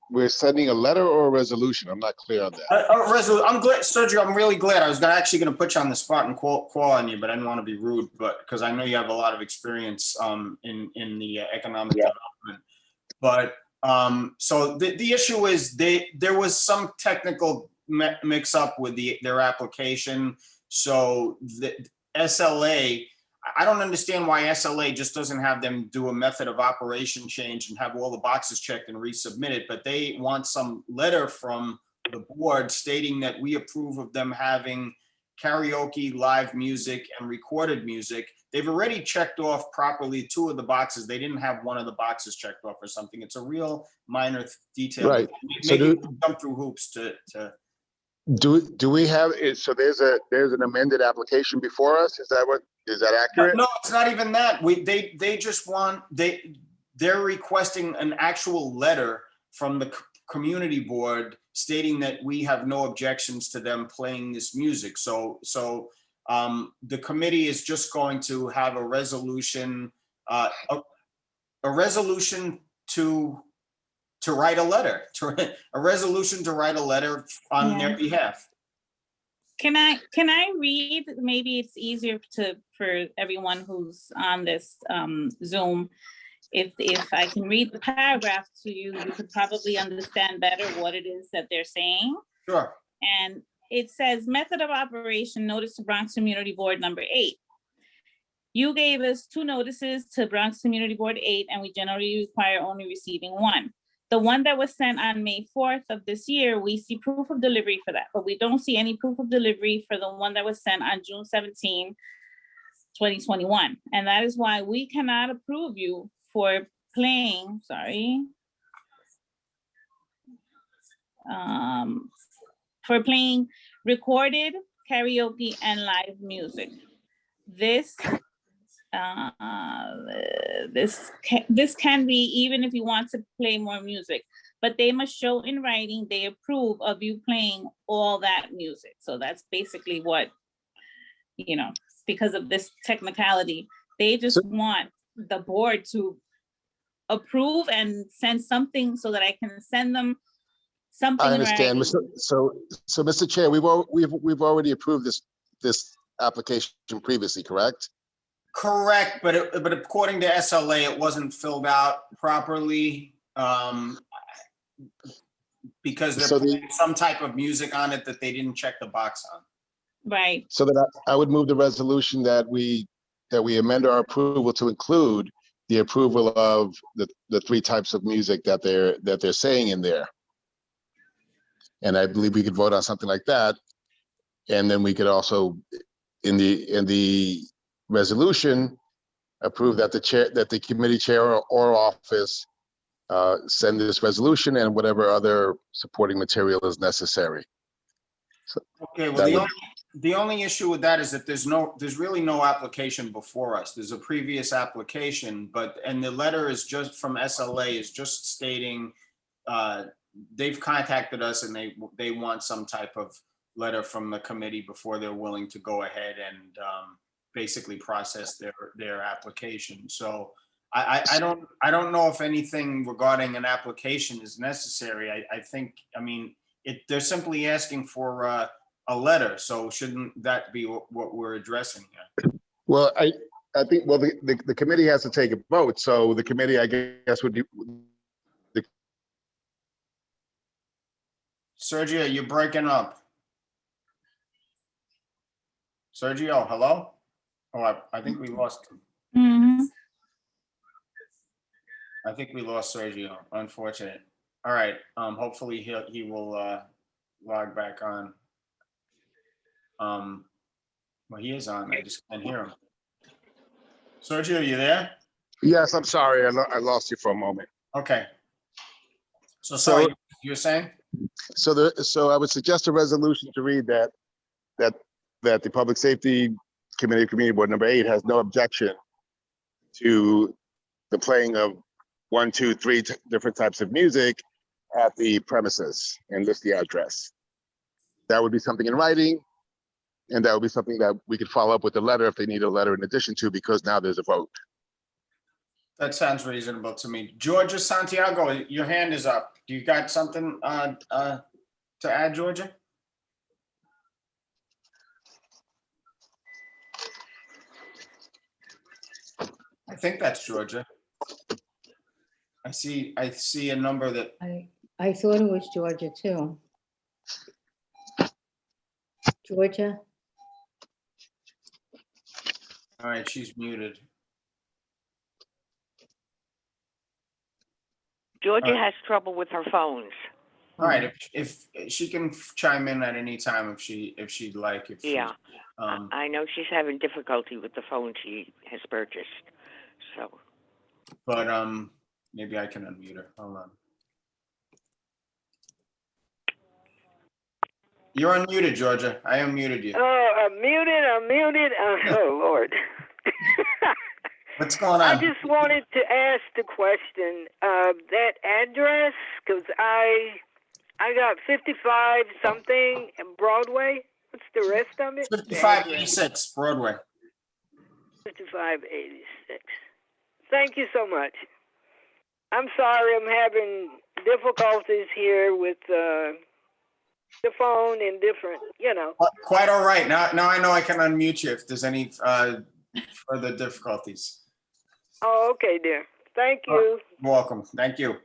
We're sending a letter or a resolution? I'm not clear on that. I'm glad, Cedric, I'm really glad. I was actually going to put you on the spot and call on you, but I didn't want to be rude, but because I know you have a lot of experience in the economic development. But so the issue is there was some technical mix up with their application. So the SLA, I don't understand why SLA just doesn't have them do a method of operation change and have all the boxes checked and resubmit it, but they want some letter from the board stating that we approve of them having karaoke, live music, and recorded music. They've already checked off properly 2 of the boxes. They didn't have 1 of the boxes checked off or something. It's a real minor detail. Right. Making them jump through hoops to Do we have it? So there's an amended application before us. Is that accurate? No, it's not even that. They just want, they're requesting an actual letter from the community board stating that we have no objections to them playing this music. So the committee is just going to have a resolution, a resolution to write a letter, a resolution to write a letter on their behalf. Can I read? Maybe it's easier for everyone who's on this Zoom. If I can read the paragraph to you, you could probably understand better what it is that they're saying. Sure. And it says, method of operation, notice to Bronx Community Board number 8. You gave us 2 notices to Bronx Community Board 8, and we generally require only receiving 1. The one that was sent on May 4th of this year, we see proof of delivery for that, but we don't see any proof of delivery for the one that was sent on June 17, 2021. And that is why we cannot approve you for playing, for playing recorded karaoke and live music. This can be even if you want to play more music, but they must show in writing they approve of you playing all that music. So that's basically what, because of this technicality, they just want the board to approve and send something so that I can send them something. I understand. So, Mr. Chair, we've already approved this application previously, correct? Correct, but according to SLA, it wasn't filled out properly because they're putting some type of music on it that they didn't check the box on. Right. So that I would move the resolution that we amend our approval to include the approval of the 3 types of music that they're saying in there. And I believe we could vote on something like that. And then we could also, in the resolution, approve that the committee chair or office send this resolution and whatever other supporting material is necessary. So okay, well, the only issue with that is that there's really no application before us. There's a previous application, and the letter is just from SLA is just stating they've contacted us and they want some type of letter from the committee before they're willing to go ahead and basically process their application. So I don't know if anything regarding an application is necessary. I mean, they're simply asking for a letter. So shouldn't that be what we're addressing here? Well, I think, the committee has to take a vote. So the committee, I guess, would do. Sergio, you're breaking up. Sergio, hello? Oh, I think we lost him. Mm-hmm. I think we lost Sergio, unfortunate. All right, hopefully he will log back on. Well, he is on, I just can't hear him. Sergio, are you there? Yes, I'm sorry, I lost you for a moment. Okay. So sorry, you were saying? So I would suggest a resolution to read that the Public Safety Committee Board number 8 has no objection to the playing of 1, 2, 3 different types of music at the premises and list the address. That would be something in writing, and that would be something that we could follow up with a letter if they need a letter in addition to, because now there's a vote. That sounds reasonable to me. Georgia Santiago, your hand is up. Do you got something to add, Georgia? I think that's Georgia. I see a number that. I thought it was Georgia too. Georgia? All right, she's muted. Georgia has trouble with her phones. All right, if she can chime in at any time if she'd like. Yeah, I know she's having difficulty with the phone she has purchased. So. But maybe I can unmute her. Hold on. You're unmuted, Georgia. I unmuted you. Oh, I'm muted. Oh, Lord. What's going on? I just wanted to ask the question, that address, because I I got 55 something and Broadway. What's the rest of it? 5586 Broadway. 5586. Thank you so much. I'm sorry I'm having difficulties here with the phone and different, Quite all right. Now I know I can unmute you if there's any further difficulties. Oh, okay, dear. Thank you. You're welcome. Thank you.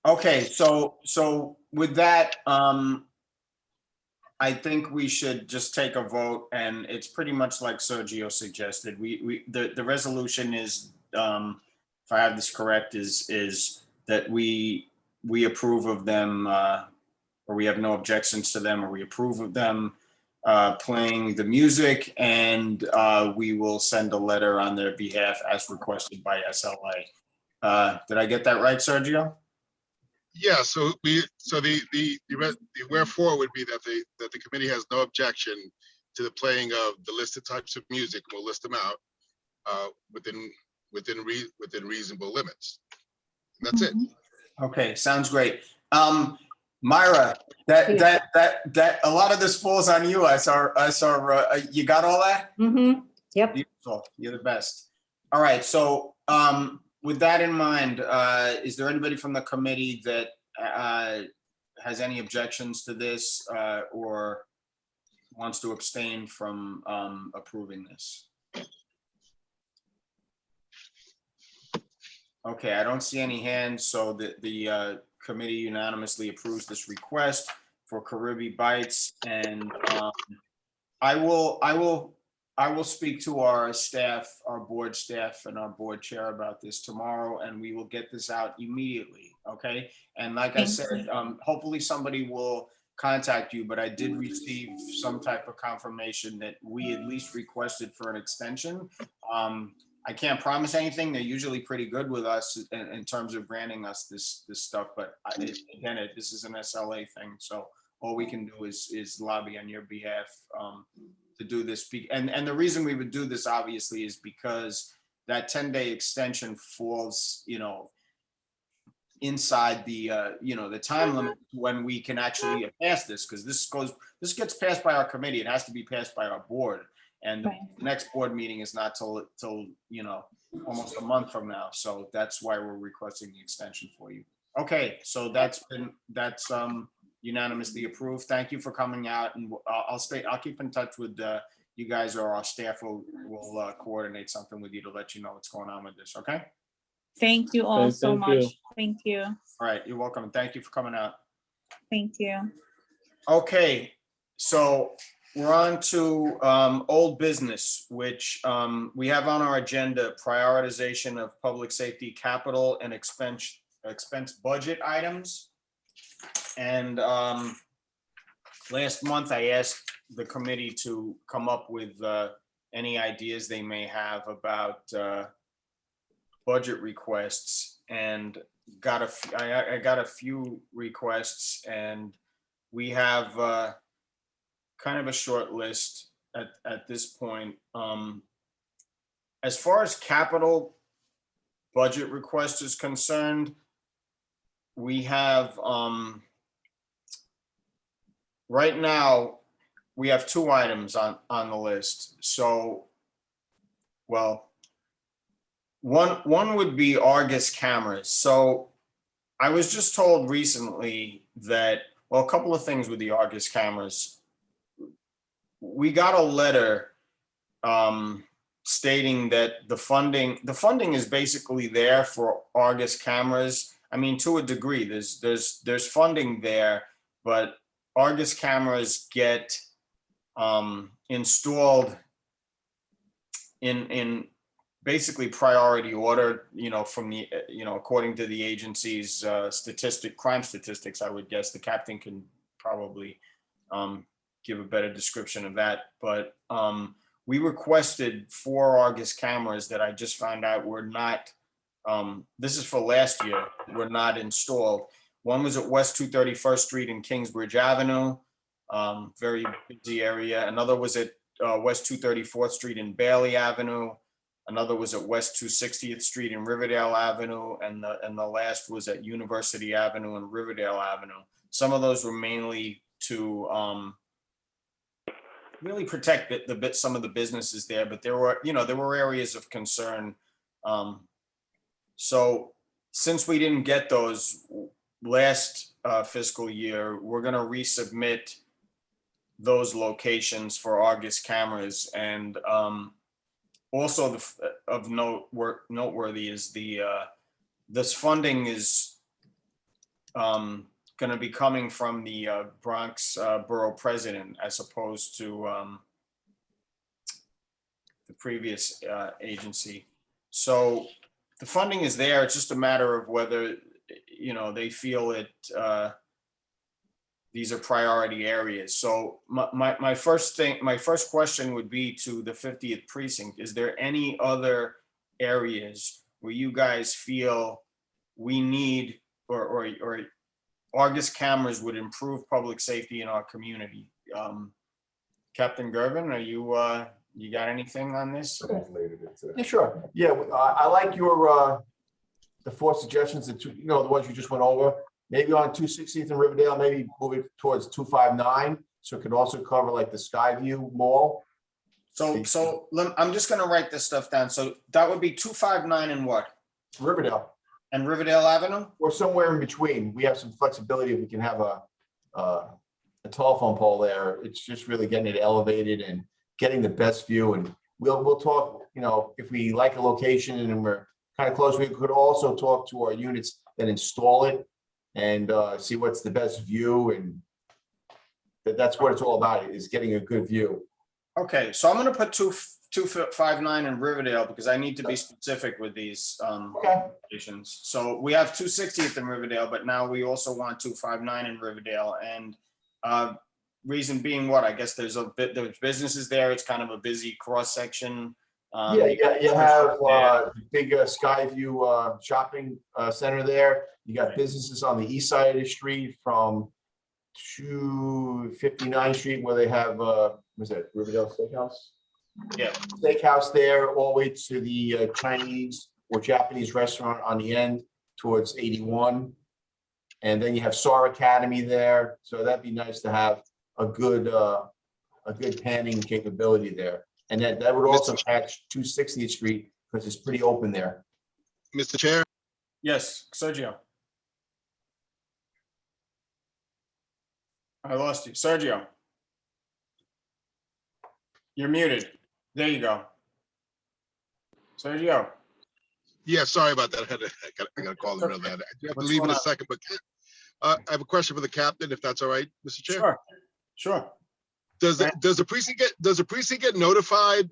Okay, so with that, I think we should just take a vote, and it's pretty much like Sergio suggested. The resolution is, if I have this correct, is that we approve of them, or we have no objections to them, or we approve of them playing the music, and we will send a letter on their behalf as requested by SLA. Did I get that right, Sergio? Yeah, so the wherefore would be that the committee has no objection to the playing of the listed types of music. We'll list them out within reasonable limits. And that's it. Okay, sounds great. Myra, that a lot of this falls on you. I saw you got all that? Mm-hmm. Yep. Beautiful. You're the best. All right. So with that in mind, is there anybody from the committee that has any objections to this or wants to abstain from approving this? Okay, I don't see any hands, so the committee unanimously approves this request for Caribbean Bites, and I will speak to our staff, our board staff, and our board chair about this tomorrow, and we will get this out immediately. Okay, and like I said, hopefully somebody will contact you, but I did receive some type of confirmation that we at least requested for an extension. I can't promise anything. They're usually pretty good with us in terms of granting us this stuff, but this is an SLA thing, so all we can do is lobby on your behalf to do this. And the reason we would do this obviously is because that 10-day extension falls, inside the the time limit when we can actually pass this, because this gets passed by our committee. It has to be passed by our board. And the next board meeting is not till almost a month from now. So that's why we're requesting the extension for you. Okay, so that's unanimously approved. Thank you for coming out, and I'll keep in touch with you guys, or our staff will coordinate something with you to let you know what's going on with this. Okay. Thank you all so much. Thank you. All right, you're welcome. Thank you for coming out. Thank you. Okay, so we're on to old business, which we have on our agenda: prioritization of public safety capital and expense budget items. And last month I asked the committee to come up with any ideas they may have about budget requests, and I got a few requests, and we have kind of a short list at this point. As far as capital budget request is concerned, we have right now we have two items on the list. So, well, one would be Argus cameras. So I was just told recently that, well, a couple of things with the Argus cameras. We got a letter stating that the funding is basically there for Argus cameras. I mean, to a degree, there's funding there, but Argus cameras get installed in basically priority order, from the, according to the agency's crime statistics. I would guess the captain can probably give a better description of that. But we requested 4 Argus cameras that I just found out were not, this is for last year, were not installed. One was at West 231st Street and Kingsbridge Avenue, very busy area. Another was at West 234th Street and Bailey Avenue. Another was at West 260th Street and Riverdale Avenue, and the last was at University Avenue and Riverdale Avenue. Some of those were mainly to really protect some of the businesses there, but there were areas of concern. So since we didn't get those last fiscal year, we're going to resubmit those locations for August cameras. And also of noteworthy is this funding is going to be coming from the Bronx Borough President as opposed to the previous agency. So the funding is there. It's just a matter of whether, they feel it, these are priority areas. So my first question would be to the 50th precinct. Is there any other areas where you guys feel we need or August cameras would improve public safety in our community? Captain Gervin, are you got anything on this? Yeah, sure. Yeah, I like your the 4 suggestions that the ones you just went over. Maybe on 260th and Riverdale, maybe move it towards 259, so it could also cover like the Skyview Mall. So I'm just going to write this stuff down. So that would be 259 and what? Riverdale. And Riverdale Avenue? Or somewhere in between. We have some flexibility if we can have a telephone pole there. It's just really getting it elevated and getting the best view. And we'll talk, if we like a location and we're kind of close, we could also talk to our units that install it and see what's the best view. And that's what it's all about, is getting a good view. Okay, so I'm going to put 259 in Riverdale because I need to be specific with these locations. So we have 260th in Riverdale, but now we also want 259 in Riverdale. And reason being what? I guess there's businesses there. It's kind of a busy cross section. You have the big Skyview shopping center there. You got businesses on the east side of the street from 259th Street where they have, what's that, Riverdale Steakhouse? Yeah. Steakhouse there, all the way to the Chinese or Japanese restaurant on the end towards 81. And then you have SAR Academy there. So that'd be nice to have a good panning capability there. And that would also catch 260th Street because it's pretty open there. Mr. Chair? Yes, Sergio. I lost you. Sergio. You're muted. There you go. Sergio. Yeah, sorry about that. I got a call in the middle of that. I have to leave in a second, but I have a question for the captain, if that's all right, Mr. Chair. Sure. Does the precinct get notified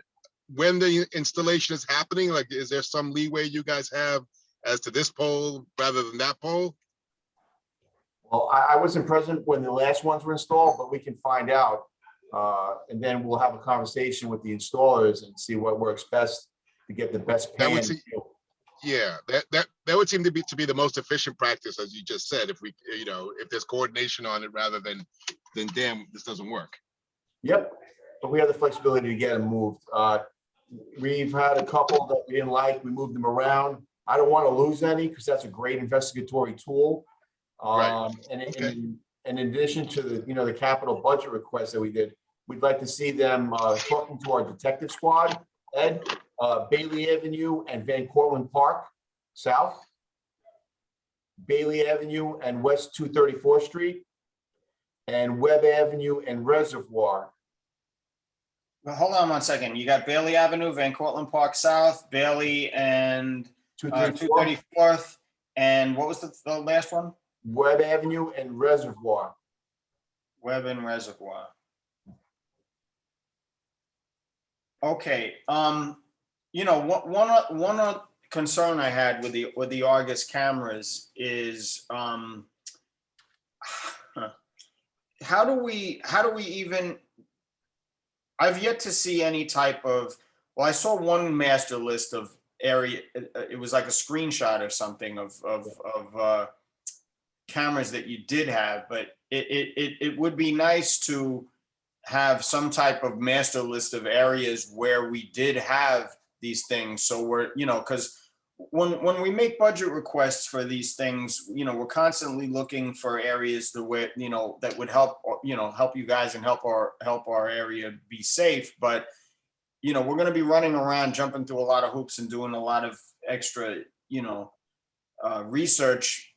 when the installation is happening? Like, is there some leeway you guys have as to this pole rather than that pole? Well, I wasn't present when the last ones were installed, but we can find out. And then we'll have a conversation with the installers and see what works best to get the best pan. Yeah, that would seem to be the most efficient practice, as you just said. If we, if there's coordination on it rather than damn, this doesn't work. Yep, but we have the flexibility to get them moved. We've had a couple that we didn't like. We moved them around. I don't want to lose any because that's a great investigatory tool. And in addition to the capital budget request that we did, we'd like to see them talking to our detective squad, Ed, Bailey Avenue and Van Cortlandt Park South, Bailey Avenue and West 234th Street, and Webb Avenue and Reservoir. Well, hold on one second. You got Bailey Avenue, Van Cortlandt Park South, Bailey and 234th, and what was the last one? Webb Avenue and Reservoir. Webb and Reservoir. Okay. One concern I had with the Argus cameras is how do we even? I've yet to see any type of. Well, I saw one master list of area. It was like a screenshot or something of cameras that you did have, but it would be nice to have some type of master list of areas where we did have these things. So we're, because when we make budget requests for these things, we're constantly looking for areas the way, that would help, help you guys and help our area be safe. But, we're going to be running around, jumping through a lot of hoops and doing a lot of extra, research,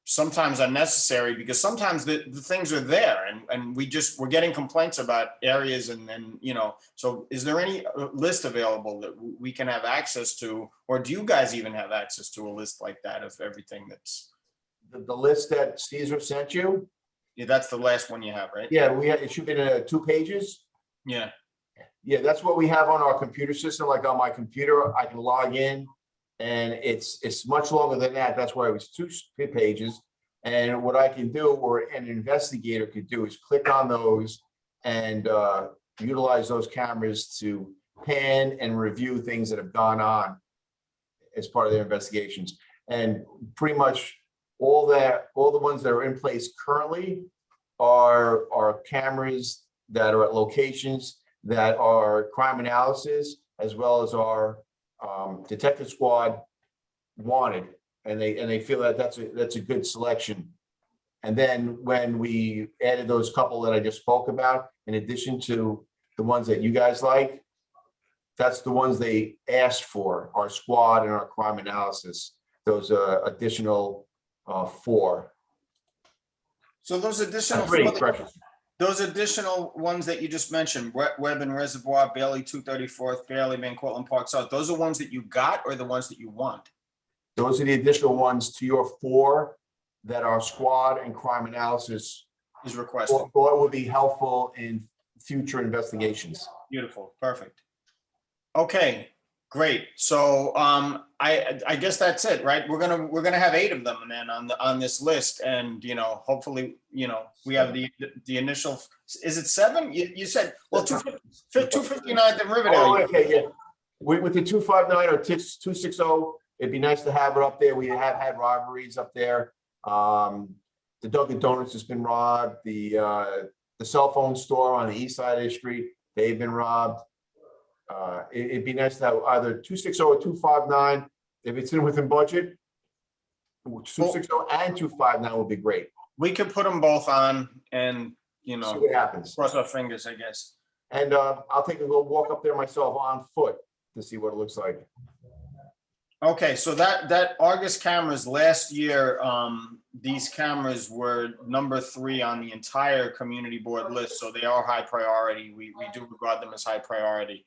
sometimes unnecessary, because sometimes the things are there and we're getting complaints about areas and so is there any list available that we can have access to, or do you guys even have access to a list like that of everything that's The list that Caesar sent you? Yeah, that's the last one you have, right? Yeah, it should be in 2 pages. Yeah. Yeah, that's what we have on our computer system. Like on my computer, I can log in and it's much longer than that. That's why it was 2 pages. And what I can do, or an investigator could do, is click on those and utilize those cameras to pan and review things that have gone on as part of their investigations. And pretty much all the ones that are in place currently are cameras that are at locations that are crime analysis, as well as our detective squad wanted, and they feel that that's a good selection. And then when we added those couple that I just spoke about, in addition to the ones that you guys like, that's the ones they asked for, our squad and our crime analysis, those additional 4. So those additional those additional ones that you just mentioned, Webb and Reservoir, Bailey 234th, Bailey, Van Cortlandt Park South, those are ones that you got or the ones that you want? Those are the additional ones to your 4 that our squad and crime analysis is requesting. Thought would be helpful in future investigations. Beautiful, perfect. Okay, great. So I guess that's it, right? We're gonna have 8 of them then on this list, and hopefully we have the initial. Is it 7? You said 259th and Riverdale. Oh, okay, yeah. With the 259 or 260, it'd be nice to have it up there. We have had robberies up there. The Dunkin' Donuts has been robbed. The cell phone store on the east side of the street, they've been robbed. It'd be nice to have either 260 or 259. If it's within budget, 260 and 259 would be great. We could put them both on and, see what happens. Cross our fingers, I guess. And I'll take a little walk up there myself on foot to see what it looks like. Okay, so that Argus cameras last year, these cameras were number 3 on the entire community board list, so they are high priority. We do regard them as high priority.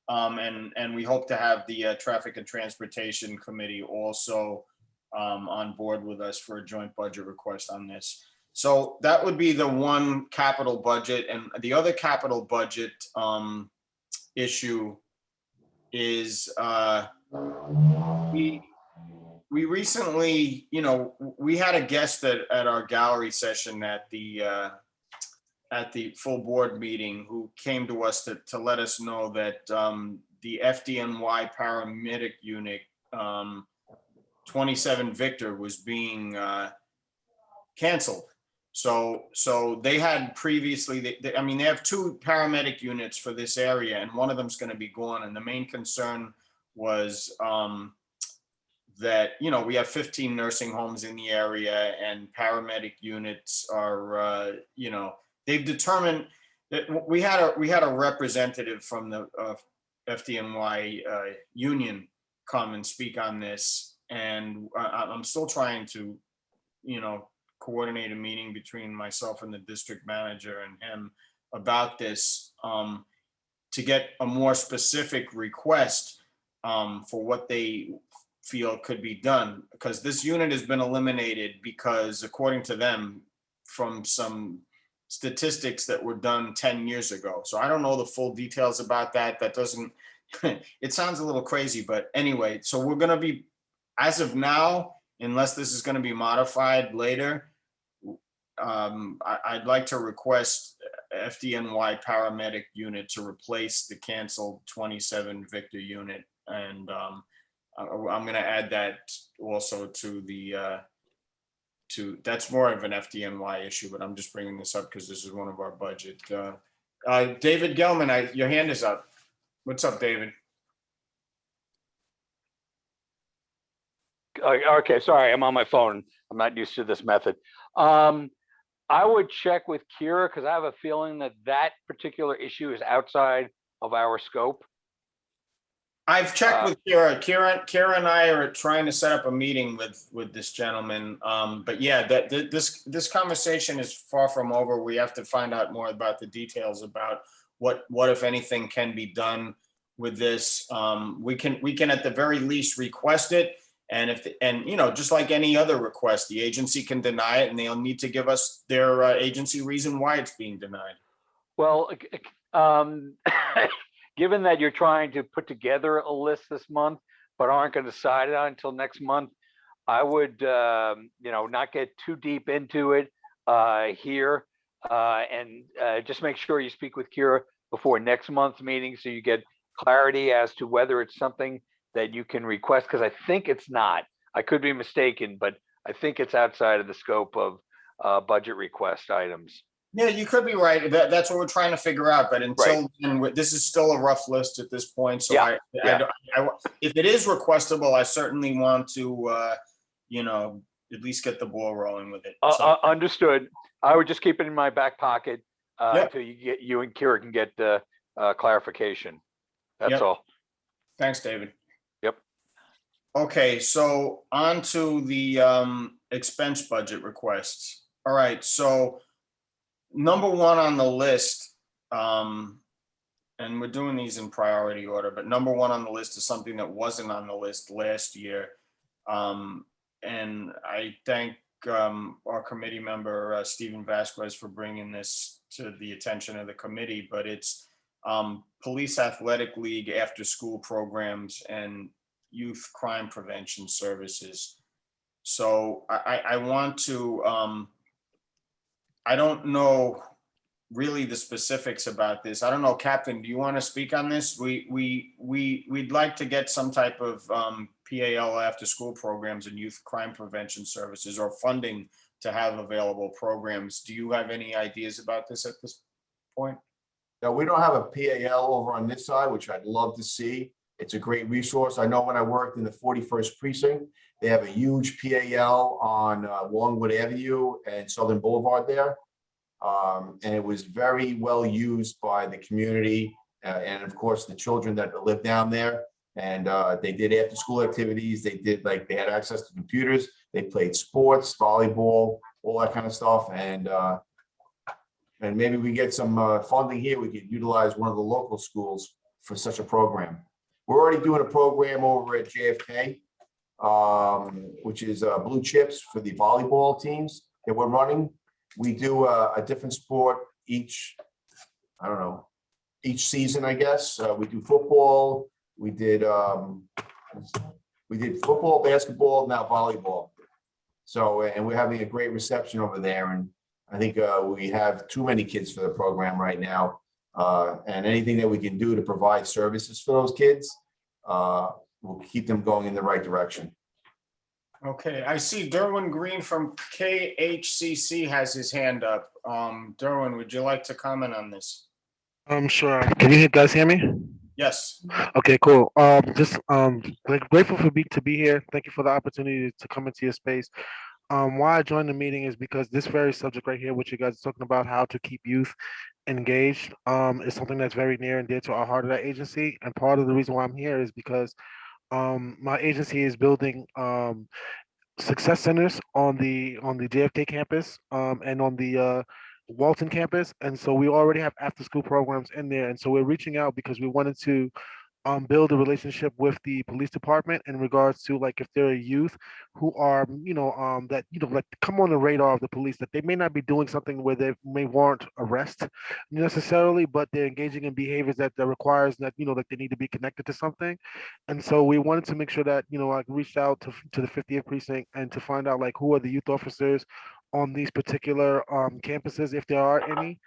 And we hope to have the Traffic and Transportation Committee also on board with us for a joint budget request on this. So that would be the one capital budget, and the other capital budget issue is we recently, we had a guest at our gallery session at the full board meeting who came to us to let us know that the FDNY paramedic unit 27 Victor was being canceled. So they had previously, they have 2 paramedic units for this area, and one of them's going to be gone. And the main concern was that, we have 15 nursing homes in the area, and paramedic units are, they've determined that we had a representative from the FDNY union come and speak on this, and I'm still trying to, coordinate a meeting between myself and the district manager and him about this to get a more specific request for what they feel could be done, because this unit has been eliminated because, according to them, from some statistics that were done 10 years ago. So I don't know the full details about that. That doesn't, it sounds a little crazy, but anyway, so we're going to be, as of now, unless this is going to be modified later, I'd like to request FDNY paramedic unit to replace the canceled 27 Victor unit. And I'm going to add that also to the, that's more of an FDNY issue, but I'm just bringing this up because this is one of our budget. David Gelman, your hand is up. What's up, David? Okay, sorry, I'm on my phone. I'm not used to this method. I would check with Kira because I have a feeling that that particular issue is outside of our scope. I've checked with Kira. Kira and I are trying to set up a meeting with this gentleman. But yeah, this conversation is far from over. We have to find out more about the details about what if anything can be done with this. We can at the very least request it. And just like any other request, the agency can deny it and they'll need to give us their agency reason why it's being denied. Well, given that you're trying to put together a list this month, but aren't going to decide it on until next month, I would, not get too deep into it here, and just make sure you speak with Kira before next month's meeting so you get clarity as to whether it's something that you can request, because I think it's not. I could be mistaken, but I think it's outside of the scope of budget request items. Yeah, you could be right. That's what we're trying to figure out. But until then, this is still a rough list at this point. So I if it is requestable, I certainly want to, at least get the ball rolling with it. Understood. I would just keep it in my back pocket until you and Kira can get clarification. That's all. Thanks, David. Yep. Okay, so on to the expense budget requests. All right, so number one on the list, and we're doing these in priority order, but number one on the list is something that wasn't on the list last year. And I thank our committee member, Stephen Vasquez, for bringing this to the attention of the committee, but it's Police Athletic League after school programs and youth crime prevention services. So I want to, I don't know really the specifics about this. I don't know, Captain, do you want to speak on this? We'd like to get some type of PAL after school programs and youth crime prevention services or funding to have available programs. Do you have any ideas about this at this point? No, we don't have a PAL over on this side, which I'd love to see. It's a great resource. I know when I worked in the 41st precinct, they have a huge PAL on Longwood Avenue and Southern Boulevard there. And it was very well used by the community and of course the children that live down there. And they did after school activities. They did they had access to computers. They played sports, volleyball, all that kind of stuff. And maybe we get some funding here. We could utilize one of the local schools for such a program. We're already doing a program over at JFK, which is Blue Chips for the volleyball teams that we're running. We do a different sport each season, I guess. We do football. We did football, basketball, now volleyball. So, and we're having a great reception over there. And I think we have too many kids for the program right now. And anything that we can do to provide services for those kids will keep them going in the right direction. Okay, I see Darwin Green from KHCC has his hand up. Darwin, would you like to comment on this? Sure. Can you guys hear me? Yes. Okay, cool. Just grateful to be here. Thank you for the opportunity to come into your space. Why I joined the meeting is because this very subject right here, which you guys are talking about, how to keep youth engaged, is something that's very near and dear to our heart of that agency. And part of the reason why I'm here is because my agency is building success centers on the JFK campus and on the Walton campus, and so we already have after school programs in there, and so we're reaching out because we wanted to build a relationship with the police department in regards to if there are youth who are that come on the radar of the police, that they may not be doing something where they may warrant arrest necessarily, but they're engaging in behaviors that requires that they need to be connected to something. And so we wanted to make sure that I reached out to the 50th precinct and to find out who are the youth officers on these particular campuses, if there are any.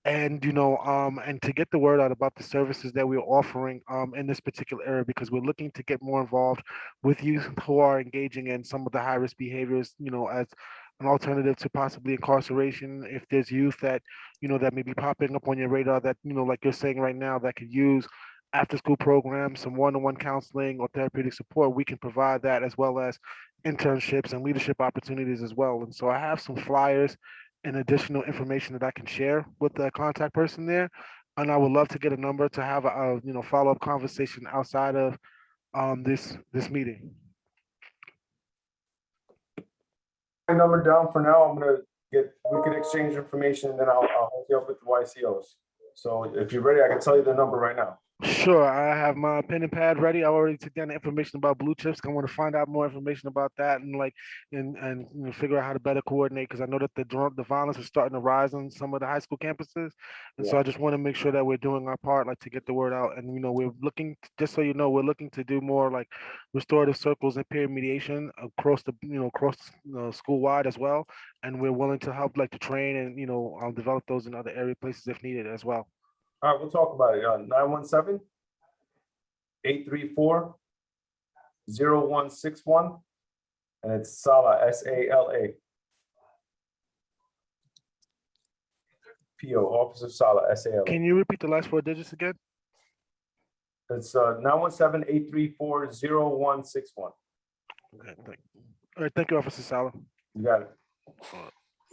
And and to get the word out about the services that we're offering in this particular area, because we're looking to get more involved with youth who are engaging in some of the high risk behaviors, as an alternative to possibly incarceration. If there's youth that that may be popping up on your radar that like you're saying right now, that could use after-school programs, some one-on-one counseling or therapeutic support, we can provide that, as well as internships and leadership opportunities as well. And so I have some flyers and additional information that I can share with the contact person there. And I would love to get a number to have a follow-up conversation outside of this meeting. My number down for now. We can exchange information and then I'll hook you up with the YCOs. So if you're ready, I can tell you the number right now. Sure, I have my pen and pad ready. I already took down the information about blue chips. I want to find out more information about that and figure out how to better coordinate, because I know that the violence is starting to rise on some of the high school campuses, and so I just want to make sure that we're doing our part, like to get the word out. And we're looking, just so you know, we're looking to do more like restorative circles and peer mediation across school wide as well. And we're willing to help, like to train and develop those in other area places if needed as well. All right, we'll talk about it. 917-834-0161. And it's Sala, S-A-L-A. P-O, Officer Sala, S-A-L-A. Can you repeat the last 4 digits again? It's 917-834-0161. Okay, all right, thank you, Officer Sala. You got it.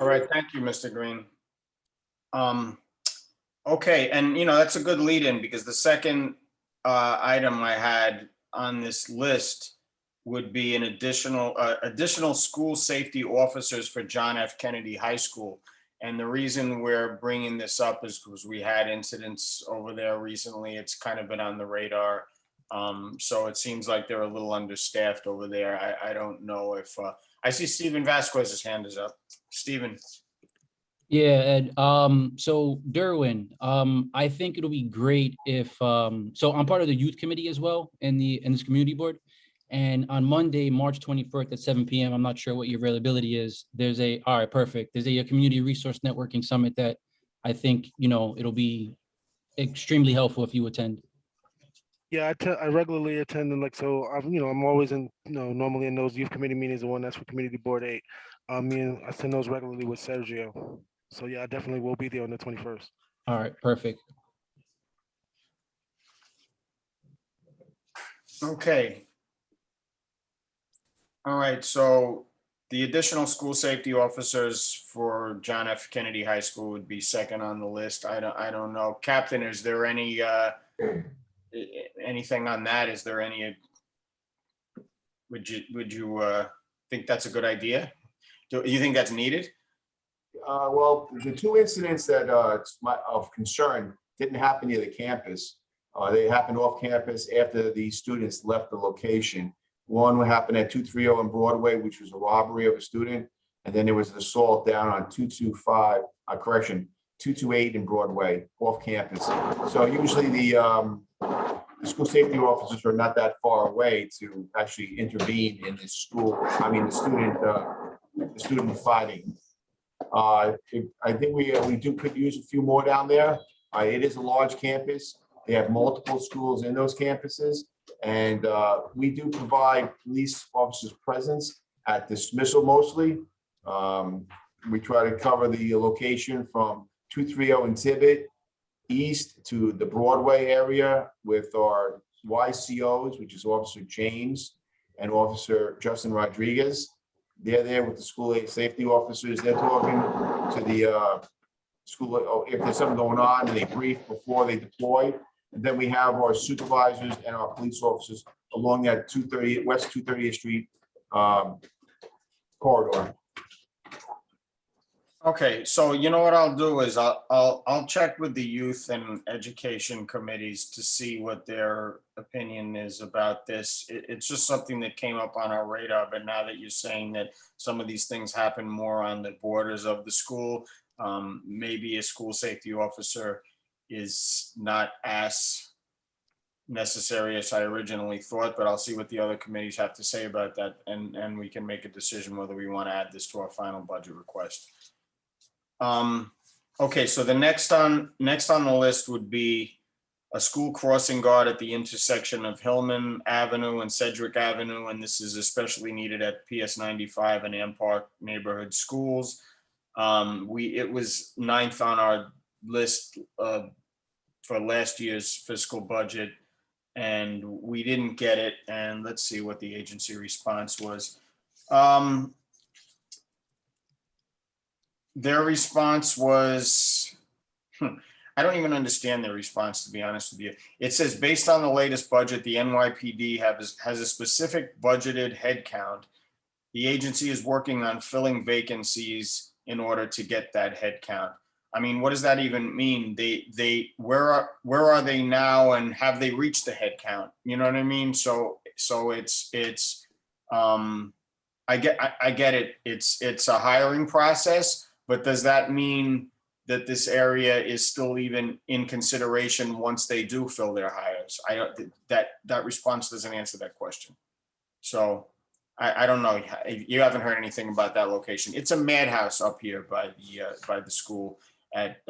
All right, thank you, Mr. Green. Okay, and that's a good lead in, because the second item I had on this list would be an additional school safety officers for John F. Kennedy High School. And the reason we're bringing this up is because we had incidents over there recently. It's kind of been on the radar. So it seems like they're a little understaffed over there. I don't know if, I see Stephen Vasquez's hand is up. Stephen. Yeah, Ed. So Darwin, I think it'll be great if so I'm part of the youth committee as well in this community board. And on Monday, March 21st at 7 p.m., I'm not sure what your availability is. There's all right, perfect. There's a community resource networking summit that I think, it'll be extremely helpful if you attend. Yeah, I regularly attend, and I'm always in, normally in those youth committee meetings, the one that's for Community Board 8. I attend those regularly with Sergio. So yeah, I definitely will be there on the 21st. All right, perfect. Okay. All right, so the additional school safety officers for John F. Kennedy High School would be second on the list. I don't know. Captain, is there any anything on that? Is there any, would you think that's a good idea? Do you think that's needed? Well, the 2 incidents that of concern didn't happen near the campus. They happened off campus after the students left the location. One happened at 230 on Broadway, which was a robbery of a student. And then there was an assault down on 228 in Broadway off campus. So usually the school safety officers are not that far away to actually intervene in the student fighting. I think we could use a few more down there. It is a large campus. They have multiple schools in those campuses. And we do provide police officers' presence at dismissal mostly. We try to cover the location from 230 in Tibbet east to the Broadway area with our YCOs, which is Officer James and Officer Justin Rodriguez. They're there with the school safety officers. They're talking to the school if there's something going on, and they brief before they deploy. And then we have our supervisors and our police officers along that 230 West 230th Street corridor. Okay, so you know what I'll do is I'll check with the youth and education committees to see what their opinion is about this. It's just something that came up on our radar, but now that you're saying that some of these things happen more on the borders of the school, maybe a school safety officer is not as necessary as I originally thought, but I'll see what the other committees have to say about that, and we can make a decision whether we want to add this to our final budget request. Okay, so the next on the list would be a school crossing guard at the intersection of Hillman Avenue and Cedric Avenue, and this is especially needed at PS 95 and Am Park neighborhood schools. It was 9th on our list for last year's fiscal budget. and we didn't get it. And let's see what the agency response was. Their response was, I don't even understand their response, to be honest with you. It says, based on the latest budget, the NYPD has a specific budgeted headcount. The agency is working on filling vacancies in order to get that headcount. I mean, what does that even mean? Where are they now, and have they reached the headcount? You know what I mean? So it's I get it. It's a hiring process, but does that mean that this area is still even in consideration once they do fill their hires? I don't, that response doesn't answer that question. So I don't know. You haven't heard anything about that location. It's a madhouse up here by the school at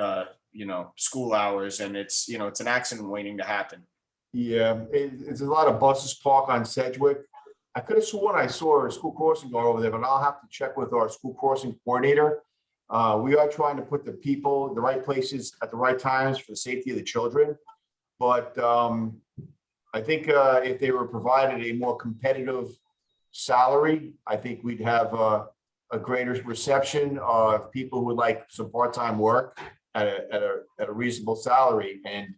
school hours, and it's an accident waiting to happen. Yeah, it's a lot of buses parked on Cedric. I could have sworn I saw a school crossing guard over there, but I'll have to check with our school crossing coordinator. We are trying to put the people in the right places at the right times for the safety of the children. But I think if they were provided a more competitive salary, I think we'd have a greater reception of people who would like some part-time work at a reasonable salary. And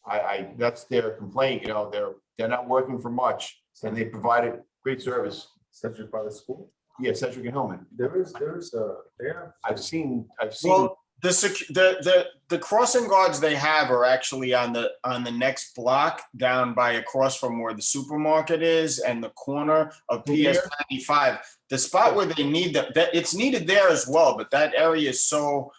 I that's their complaint. They're not working for much, and they provided great service. Cedric by the school? Yeah, Cedric and Hillman. I've seen. Well, the crossing guards they have are actually on the next block down by across from where the supermarket is and the corner of PS 95. The spot where they need that it's needed there as well, but that area is so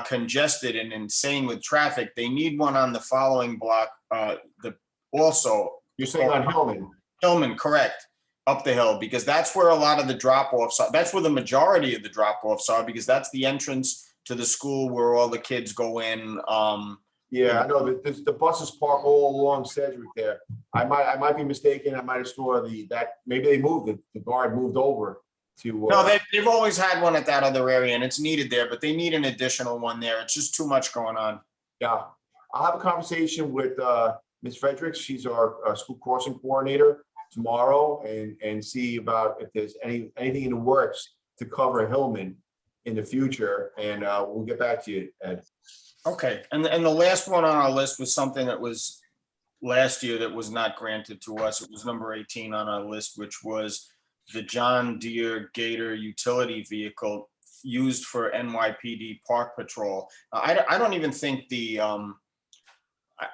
congested and insane with traffic. They need one on the following block. You're saying on Hillman? Hillman, correct. Up the hill, because that's where a lot of the drop-offs are. That's where the majority of the drop-offs are, because that's the entrance to the school where all the kids go in. Yeah, I know that the buses park all along Cedric there. I might be mistaken. I might have saw that maybe they moved it. The guard moved over to. No, they've always had one at that other area, and it's needed there, but they need an additional one there. It's just too much going on. Yeah, I'll have a conversation with Ms. Fredericks. She's our school crossing coordinator tomorrow, and see about if there's anything in the works to cover Hillman in the future, and we'll get back to you, Ed. Okay, and the last one on our list was something that was last year that was not granted to us. It was number 18 on our list, which was the John Deere Gator utility vehicle used for NYPD park patrol. I don't even think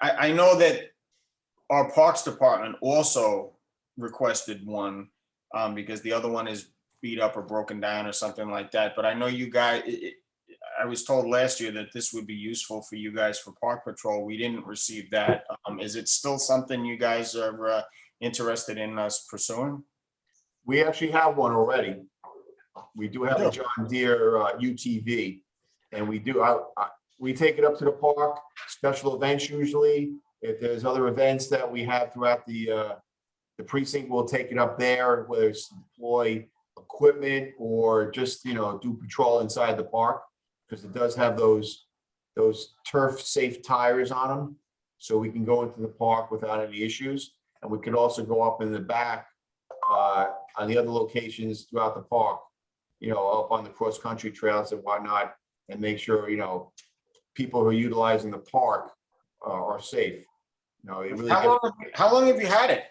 I know that our Parks Department also requested one because the other one is beat up or broken down or something like that. But I know you guys, I was told last year that this would be useful for you guys for park patrol. We didn't receive that. Is it still something you guys are interested in us pursuing? We actually have one already. We do have a John Deere UTV, and we take it up to the park, special events usually. If there's other events that we have throughout the precinct, we'll take it up there, whether it's deploy equipment or just do patrol inside the park, because it does have those turf safe tires on them, so we can go into the park without any issues. And we could also go up in the back on the other locations throughout the park, up on the cross country trails and whatnot, and make sure people who are utilizing the park are safe. How long have you had it?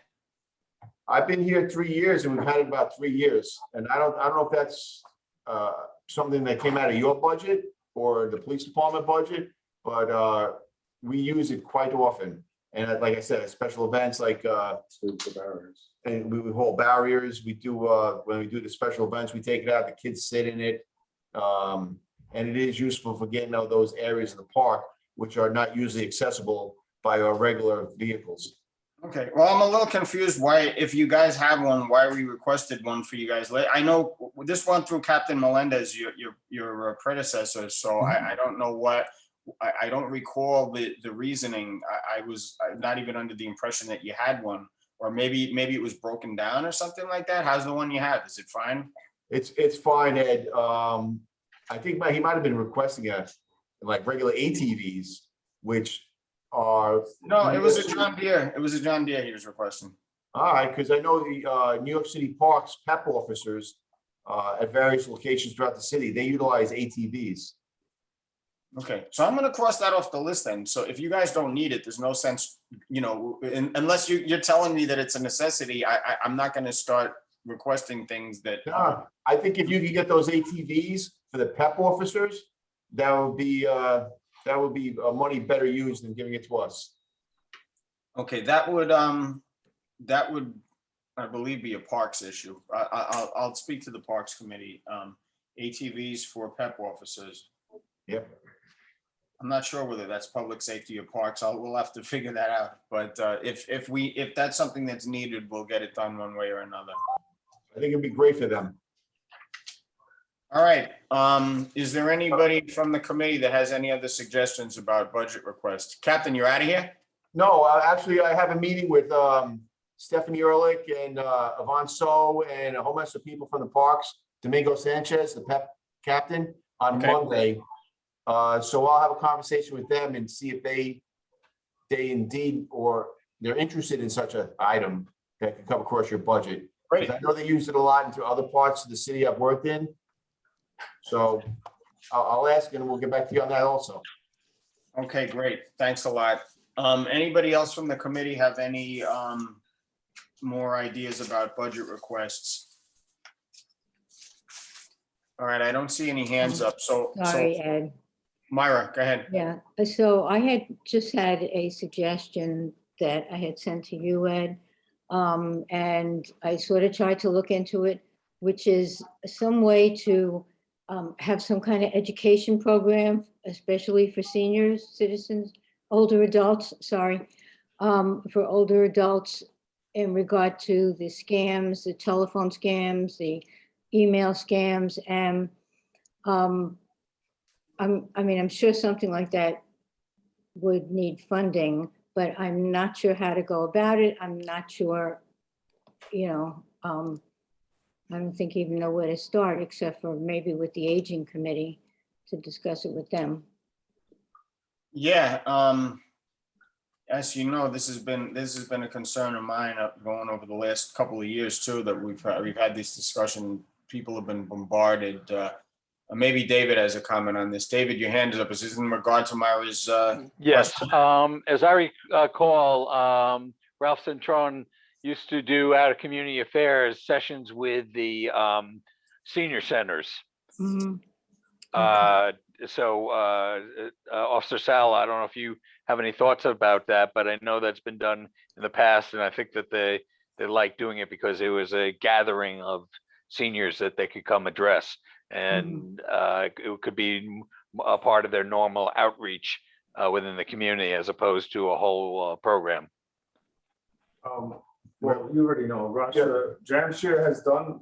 I've been here 3 years, and we've had it about 3 years. And I don't know if that's something that came out of your budget or the police department budget, but we use it quite often. And like I said, at special events like and we hold barriers. We do when we do the special events, we take it out. The kids sit in it, and it is useful for getting out those areas of the park which are not usually accessible by our regular vehicles. Okay, well, I'm a little confused why, if you guys have one, why we requested one for you guys. I know this went through Captain Melendez, your predecessor, so I don't know what, I don't recall the reasoning. I was not even under the impression that you had one, or maybe it was broken down or something like that. How's the one you have? Is it fine? It's fine, Ed. I think he might have been requesting like regular ATVs, which No, it was a John Deere. It was a John Deere he was requesting. All right, because I know the New York City Parks PEP officers at various locations throughout the city, they utilize ATVs. Okay, so I'm gonna cross that off the list then. So if you guys don't need it, there's no sense, unless you're telling me that it's a necessity, I'm not gonna start requesting things that. I think if you could get those ATVs for the PEP officers, that would be money better used than giving it to us. Okay, that would, I believe, be a parks issue. I'll speak to the Parks Committee. ATVs for PEP officers. Yep. I'm not sure whether that's public safety or parks. We'll have to figure that out. But if that's something that's needed, we'll get it done one way or another. I think it'd be great for them. All right. Is there anybody from the committee that has any other suggestions about budget requests? Captain, you're out of here? No, actually, I have a meeting with Stephanie Ehrlich and Yvonne So and a whole mess of people from the parks, Domingo Sanchez, the PEP captain, on Monday. So I'll have a conversation with them and see if they indeed, or they're interested in such an item that can come across your budget. Great. I know they use it a lot into other parts of the city I've worked in. So I'll ask and we'll get back to you on that also. Okay, great. Thanks a lot. Anybody else from the committee have any more ideas about budget requests? All right, I don't see any hands up. Sorry, Ed. Myra, go ahead. Yeah, so I had just had a suggestion that I had sent to you, Ed. And I sort of tried to look into it, which is some way to have some kind of education program, especially for seniors, citizens, older adults, for older adults in regard to the scams, the telephone scams, the email scams, and I'm sure something like that would need funding, but I'm not sure how to go about it. I'm not sure, I don't think I even know where to start, except for maybe with the aging committee to discuss it with them. Yeah, as you know, this has been a concern of mine going over the last couple of years too, that we've had this discussion. People have been bombarded. Maybe David has a comment on this. David, your hand is up. Is this in regard to Myra's? Yes. As I recall, Ralph Centron used to do out of community affairs sessions with the senior centers. Mm-hmm. Officer Sal, I don't know if you have any thoughts about that, but I know that's been done in the past, and I think that they like doing it because it was a gathering of seniors that they could come address, and it could be a part of their normal outreach within the community as opposed to a whole program. Well, you already know, Russia, Jamshire has done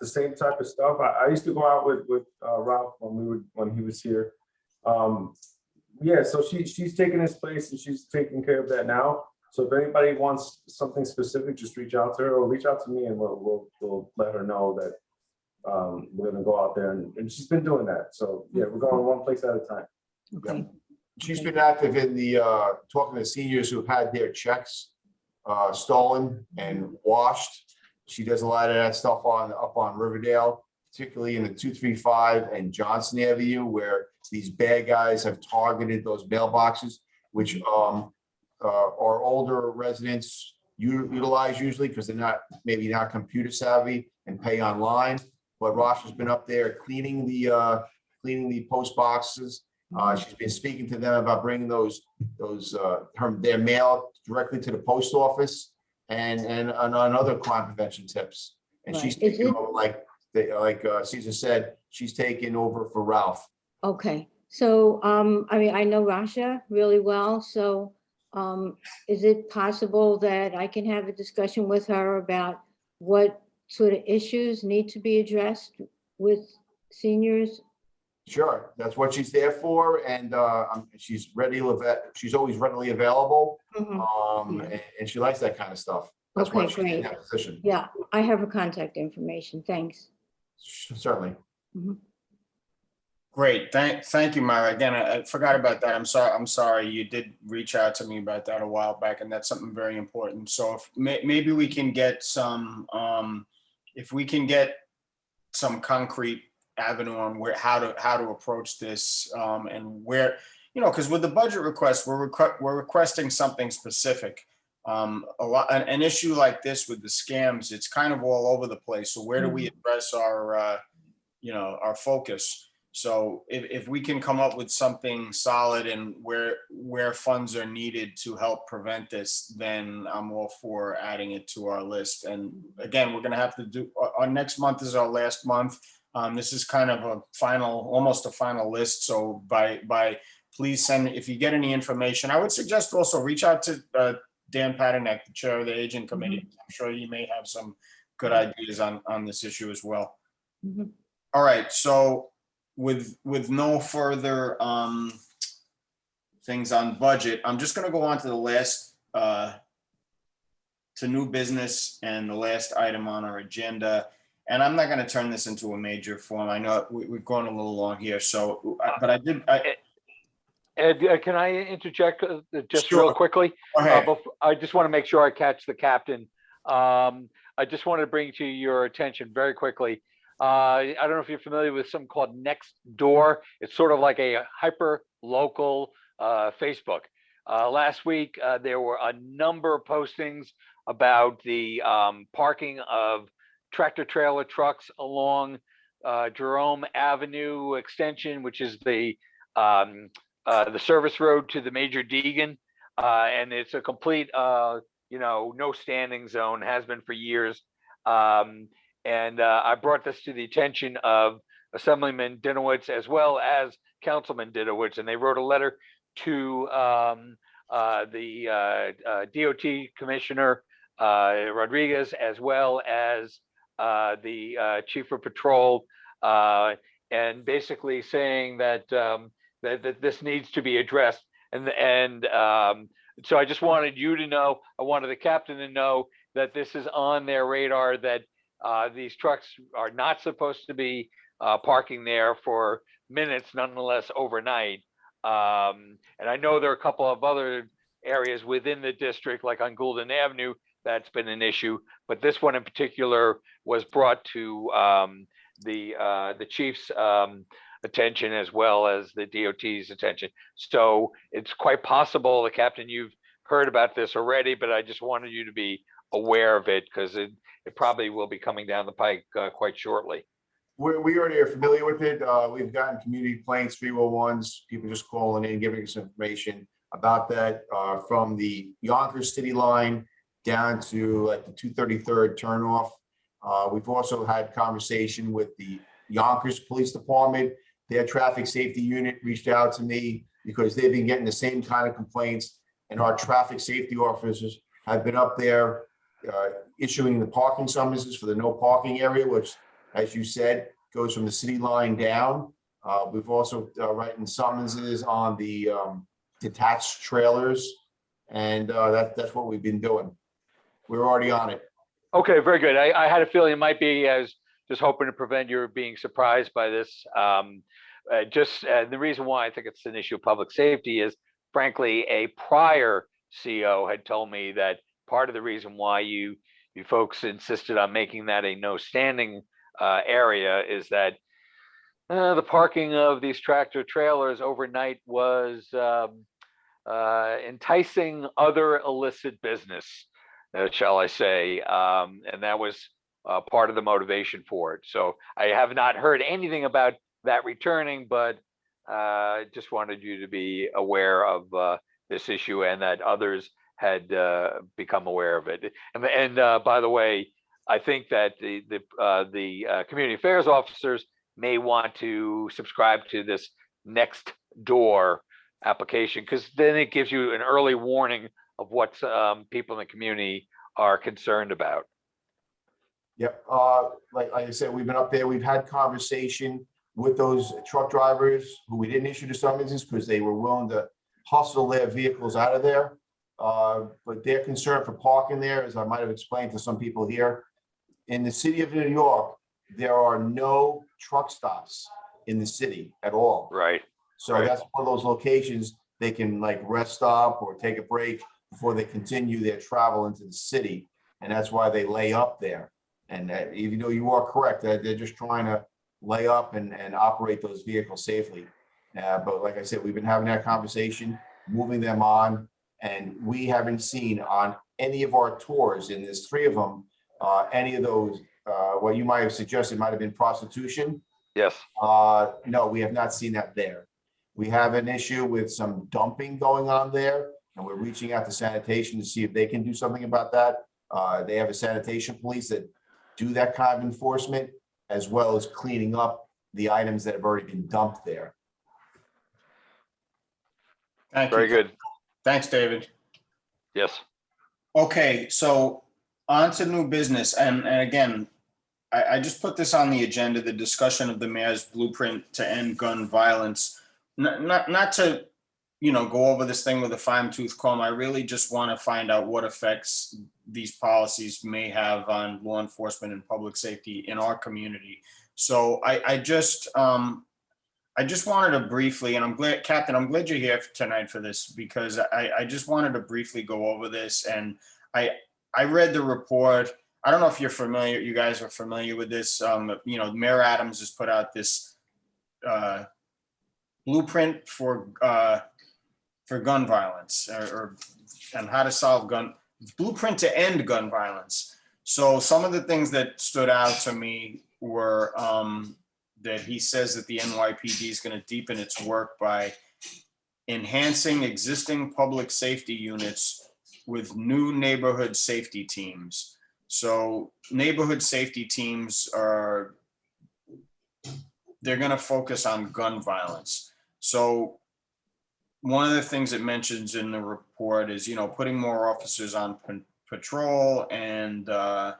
the same type of stuff. I used to go out with Ralph when he was here. Yeah, so she's taking his place and she's taking care of that now. So if anybody wants something specific, just reach out to her or reach out to me, and we'll let her know that we're gonna go out there, and she's been doing that. So yeah, we're going one place at a time. Okay. She's been active in the talking to seniors who've had their checks stolen and washed. She does a lot of that stuff up on Riverdale, particularly in the 235 and Johnson Avenue, where these bad guys have targeted those mailboxes, which are older residents utilize usually because they're maybe not computer savvy and pay online. But Rosh has been up there cleaning the post boxes. She's been speaking to them about bringing their mail directly to the post office and on other crime prevention tips. And Right. she's taking over, like Caesar said, she's taking over for Ralph. Okay, so, I know Rasha really well, so is it possible that I can have a discussion with her about what sort of issues need to be addressed with seniors? Sure, that's what she's there for, and she's she's always readily available, and she likes that kind of stuff. That's why Okay, she's in great. that position. Yeah, I have her contact information, thanks. Certainly. Mhm. Great. Thank you, Myra. Again, I forgot about that. I'm sorry. You did reach out to me about that a while back, and that's something very important. So if maybe we can get some, if we can get some concrete avenue on how to approach this, and where, because with the budget request, we're requesting something specific. An issue like this with the scams, it's kind of all over the place. So where do we address our focus? So if we can come up with something solid and where funds are needed to help prevent this, then I'm all for adding it to our list. And again, we're going to have to do, our next month is our last month. This is kind of almost a final list. So please send, if you get any information, I would suggest also reach out to Dan Paternak, the chair of the agent committee. I'm sure you may have some good ideas on this issue as well. All right, so with no further things on budget, I'm just going to go on to the last to new business and the last item on our agenda. And I'm not going to turn this into a major forum. I know we've gone a little long here. So, but Ed, can I interject just Sure. real quickly? Go ahead. I just want to make sure I catch the captain. I just wanted to bring to your attention very quickly. I don't know if you're familiar with something called Next Door. It's sort of like a hyper local Facebook. Last week, there were a number of postings about the parking of tractor trailer trucks along Jerome Avenue extension, which is the service road to the Major Deegan. And it's a complete, no standing zone, has been for years. And I brought this to the attention of Assemblyman Dinowitz as well as Councilman Dinowitz, and they wrote a letter to the DOT Commissioner Rodriguez, as well as the Chief of Patrol, and basically saying that that this needs to be addressed. And so I just wanted you to know, I wanted the captain to know that this is on their radar, that these trucks are not supposed to be parking there for minutes, nonetheless overnight. And I know there are a couple of other areas within the district, like on Goulden Avenue, that's been an issue. But this one in particular was brought to the chief's attention, as well as the DOT's attention. So it's quite possible, the captain, you've heard about this already, but I just wanted you to be aware of it, because it probably will be coming down the pike quite shortly. We already are familiar with it. We've gotten community complaints, 301s, people just calling in, giving us information about that, from the Yonkers City line down to like the 233rd turnoff. We've also had conversation with the Yonkers Police Department. Their traffic safety unit reached out to me because they've been getting the same kind of complaints, and our traffic safety officers have been up there issuing the parking summonses for the no parking area, which, as you said, goes from the city line down. We've also written summonses on the detached trailers, and that's what we've been doing. We're already on it. Okay, very good. I had a feeling it might be, as just hoping to prevent you being surprised by this. The reason why I think it's an issue of public safety is, frankly, a prior CO had told me that part of the reason why you folks insisted on making that a no standing area is that the parking of these tractor trailers overnight was enticing other illicit business, shall I say, and that was part of the motivation for it. So I have not heard anything about that returning, but just wanted you to be aware of this issue, and that others had become aware of it. And by the way, I think that the community affairs officers may want to subscribe to this Next Door application, because then it gives you an early warning of what people in the community are concerned about. Yep. Like I said, we've been up there. We've had conversation with those truck drivers who we didn't issue the summonses because they were willing to hustle their vehicles out of there. But their concern for parking there, as I might have explained to some people here, in the city of New York, there are no truck stops in the city at all. Right. So Right. that's one of those locations they can like rest up or take a break before they continue their travel into the city. And that's why they lay up there. And even though you are correct, they're just trying to lay up and operate those vehicles safely. But like I said, we've been having that conversation, moving them on, and we haven't seen on any of our tours, and there's 3 of them, any of those, what you might have suggested might have been prostitution. Yes. No, we have not seen that there. We have an issue with some dumping going on there, and we're reaching out to sanitation to see if they can do something about that. They have a sanitation police that do that kind of enforcement, as well as cleaning up the items that have already been dumped there. Thank Very you. good. Thanks, David. Yes. Okay, so on to new business. And again, I just put this on the agenda, the discussion of the mayor's blueprint to end gun violence. Not to, go over this thing with a fine tooth comb. I really just want to find out what effects these policies may have on law enforcement and public safety in our community. So I just wanted to briefly, and I'm glad, Captain, I'm glad you're here tonight for this, because I just wanted to briefly go over this. And I read the report. I don't know if you're familiar, you guys are familiar with this. Mayor Adams has put out this blueprint for gun violence, and how to solve blueprint to end gun violence. So some of the things that stood out to me were that he says that the NYPD is going to deepen its work by enhancing existing public safety units with new neighborhood safety teams. So neighborhood safety teams they're going to focus on gun violence. So one of the things it mentions in the report is, putting more officers on patrol, and the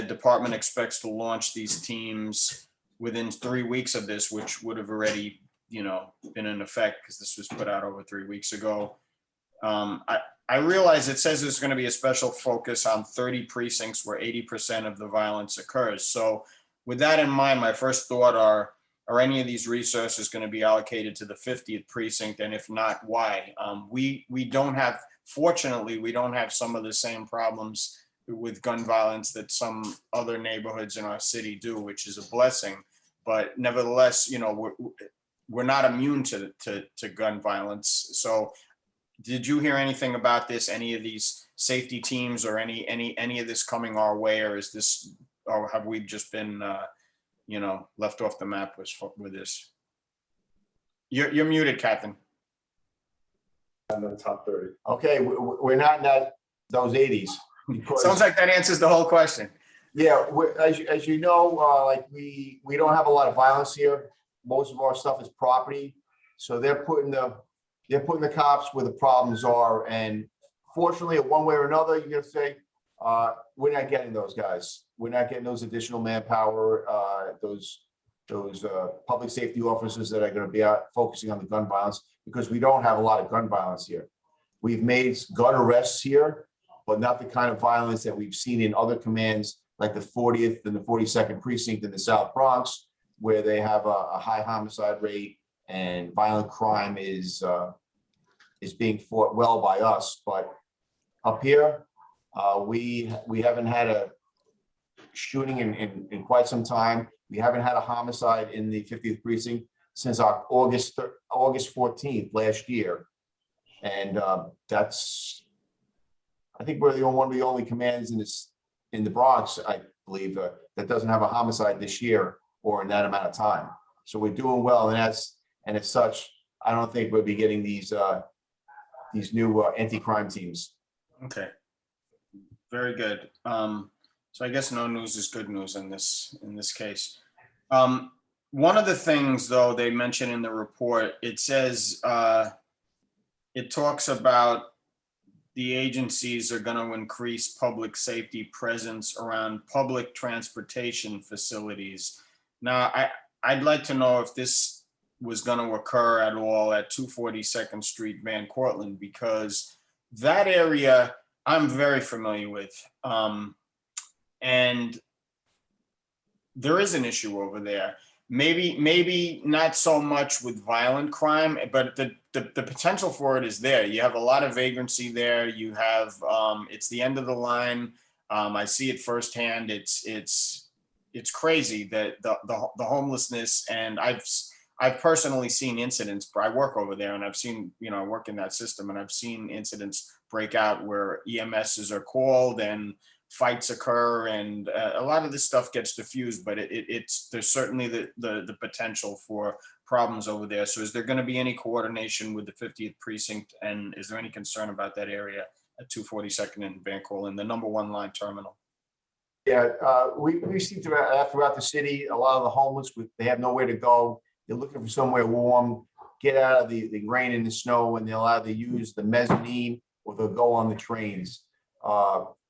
department expects to launch these teams within 3 weeks of this, which would have already, been in effect because this was put out over 3 weeks ago. I realize it says there's going to be a special focus on 30 precincts where 80% of the violence occurs. So with that in mind, my first thought are any of these resources going to be allocated to the 50th precinct? And if not, why? We don't have, fortunately, we don't have some of the same problems with gun violence that some other neighborhoods in our city do, which is a blessing. But nevertheless, we're not immune to gun violence. So did you hear anything about this, any of these safety teams, or any of this coming our way, or have we just been left off the map with this? You're muted, Captain. On the top 30. Okay, we're not in those 80s. Sounds like that answers the whole question. Yeah, as you know, like we don't have a lot of violence here. Most of our stuff is property, so they're putting the cops where the problems are. And fortunately, one way or another, you're gonna say, we're not getting those guys. We're not getting those additional manpower, those public safety officers that are going to be out focusing on the gun violence, because we don't have a lot of gun violence here. We've made gun arrests here, but not the kind of violence that we've seen in other commands like the 40th and the 42nd precinct in the South Bronx, where they have a high homicide rate and violent crime is being fought well by us. But up here, we haven't had a shooting in quite some time. We haven't had a homicide in the 50th precinct since August 14th last year. And that's, I think we're one of the only commands in the Bronx, I believe, that doesn't have a homicide this year or in that amount of time. So we're doing well, and as such, I don't think we'll be getting these new anti-crime teams. Okay, very good. So I guess no news is good news in this case. One of the things, though, they mention in the report, it says it talks about the agencies are going to increase public safety presence around public transportation facilities. Now, I'd like to know if this was going to occur at all at 242nd Street, Van Cortlandt, because that area I'm very familiar with. And there is an issue over there. maybe not so much with violent crime, but the potential for it is there. You have a lot of vagrancy there. You have, it's the end of the line. I see it firsthand. It's crazy that the homelessness, and I've personally seen incidents. I work over there, and I've seen, I work in that system, and I've seen incidents break out where EMSs are called and fights occur, and a lot of this stuff gets diffused, but there's certainly the potential for problems over there. So is there going to be any coordination with the 50th precinct, and is there any concern about that area at 242nd and Van Cortlandt, the number 1 line terminal? Yeah, we seem to have throughout the city, a lot of the homeless, they have nowhere to go. They're looking for somewhere warm, get out of the rain and the snow, and they'll either use the mezzanine or they'll go on the trains.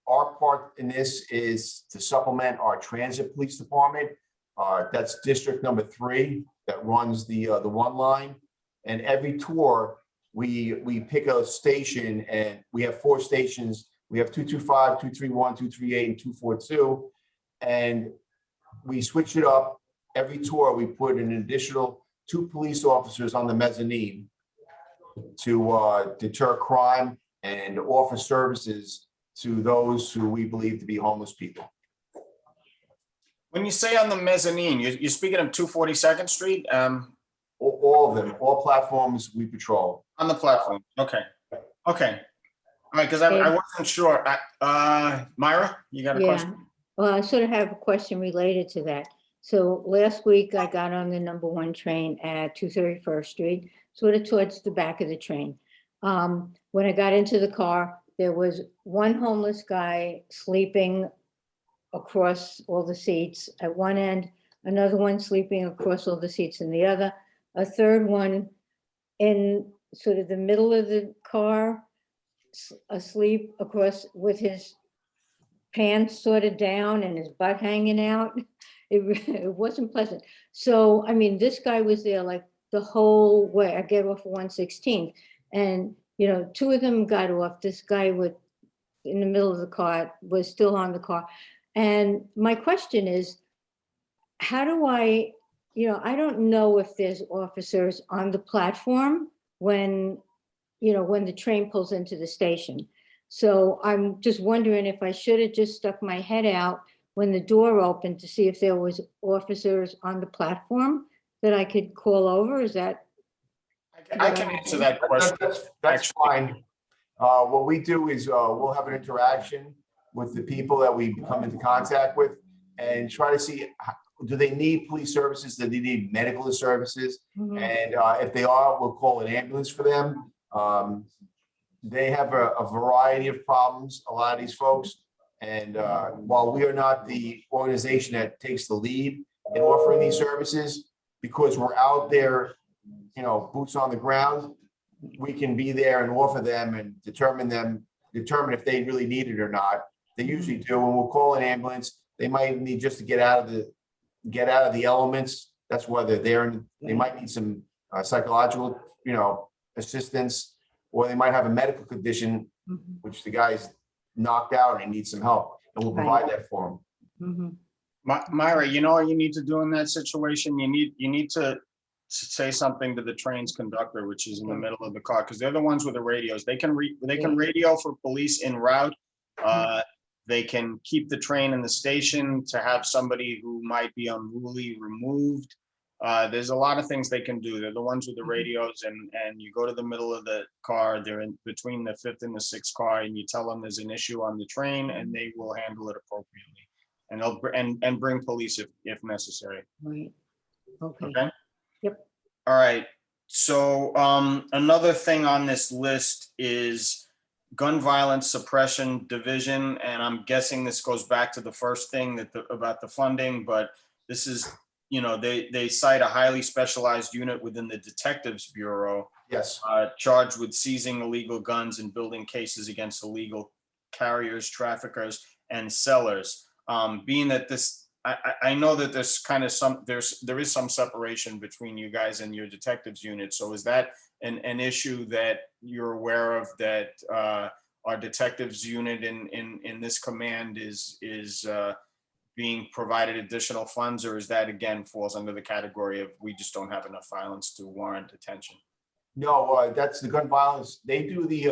Our part in this is to supplement our transit police department. That's district number 3 that runs the 1 line. And every tour, we pick a station, and we have 4 stations. We have 225, 231, 238, and 242. And we switch it up. Every tour, we put an additional 2 police officers on the mezzanine to deter crime and offer services to those who we believe to be homeless people. When you say on the mezzanine, you're speaking of 242nd Street? All of them, all platforms we patrol. On the platform, okay. All right, because I wasn't sure. Myra, you got a question? Well, I sort of have a question related to that. So last week I got on the number 1 train at 231st Street, sort of towards the back of the train. When I got into the car, there was one homeless guy sleeping across all the seats at one end, another one sleeping across all the seats in the other, a third one in sort of the middle of the car, asleep across with his pants sort of down and his butt hanging out. It wasn't pleasant. So, I mean, this guy was there like the whole way. I get off 116th, and 2 of them got off. This guy in the middle of the car was still on the car. And my question is, how do I don't know if there's officers on the platform when the train pulls into the station. So I'm just wondering if I should have just stuck my head out when the door opened to see if there was officers on the platform that I could call over. Is that? I can answer that question. That's fine. What we do is we'll have an interaction with the people that we come into contact with and try to see, do they need police services? Do they need medical services? Mhm. And if they are, we'll call an ambulance for them. They have a variety of problems, a lot of these folks. And while we are not the organization that takes the lead in offering these services, because we're out there, boots on the ground, we can be there and offer them and determine if they really need it or not. They usually do, and we'll call an ambulance. They might need just to get out of the elements. That's why they're there, and they might need some psychological, assistance, or they might have a medical condition, which the guy's knocked out and he needs some help, and we'll provide that for him. Myra, you know what you need to do in that situation? You need to say something to the train's conductor, which is in the middle of the car, because they're the ones with the radios. They can radio for police en route. They can keep the train in the station to have somebody who might be unruly removed. There's a lot of things they can do. They're the ones with the radios, and you go to the middle of the car. They're in between the 5th and the 6th car, and you tell them there's an issue on the train, and they will handle it appropriately. And they'll bring police if necessary. Right. Okay. Okay. Yep. All right. So another thing on this list is Gun Violence Suppression Division, and I'm guessing this goes back to the first thing about the funding, but this is, they cite a highly specialized unit within the Detectives Bureau. Yes. Charged with seizing illegal guns and building cases against illegal carriers, traffickers, and sellers. Being that I know that there's kind of there is some separation between you guys and your detectives unit. So is that an issue that you're aware of, that our detectives unit in this command is being provided additional funds, or is that again falls under the category of we just don't have enough violence to warrant attention? No, that's the gun violence. They do the,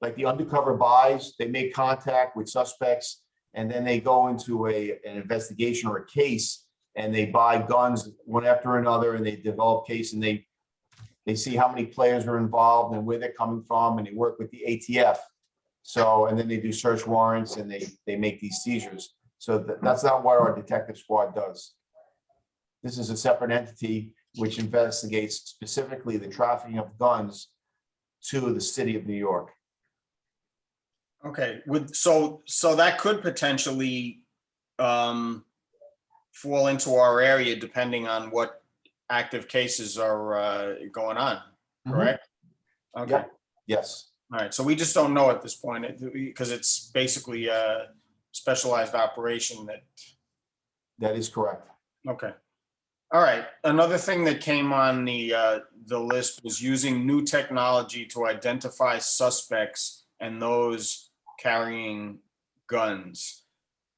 like the undercover buys. They make contact with suspects and then they go into an investigation or a case and they buy guns one after another and they develop case and they see how many players are involved and where they're coming from and they work with the ATF. So, and then they do search warrants and they make these seizures. So that's not what our detective squad does. This is a separate entity which investigates specifically the trafficking of guns to the city of New York. Okay, so that could potentially fall into our area depending on what active cases are going on, correct? Okay. Yep. Yes. All right, so we just don't know at this point because it's basically a specialized operation that is correct. Okay. All right. Another thing that came on the list was using new technology to identify suspects and those carrying guns.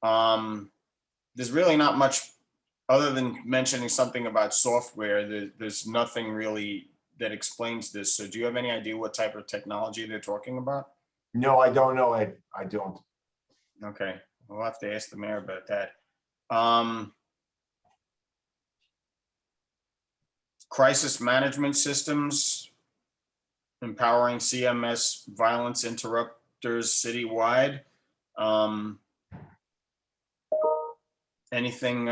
There's really not much other than mentioning something about software. There's nothing really that explains this. So do you have any idea what type of technology they're talking about? No, I don't know. I don't. Okay, we'll have to ask the mayor about that. Crisis management systems, empowering CMS violence interrupters citywide. Anything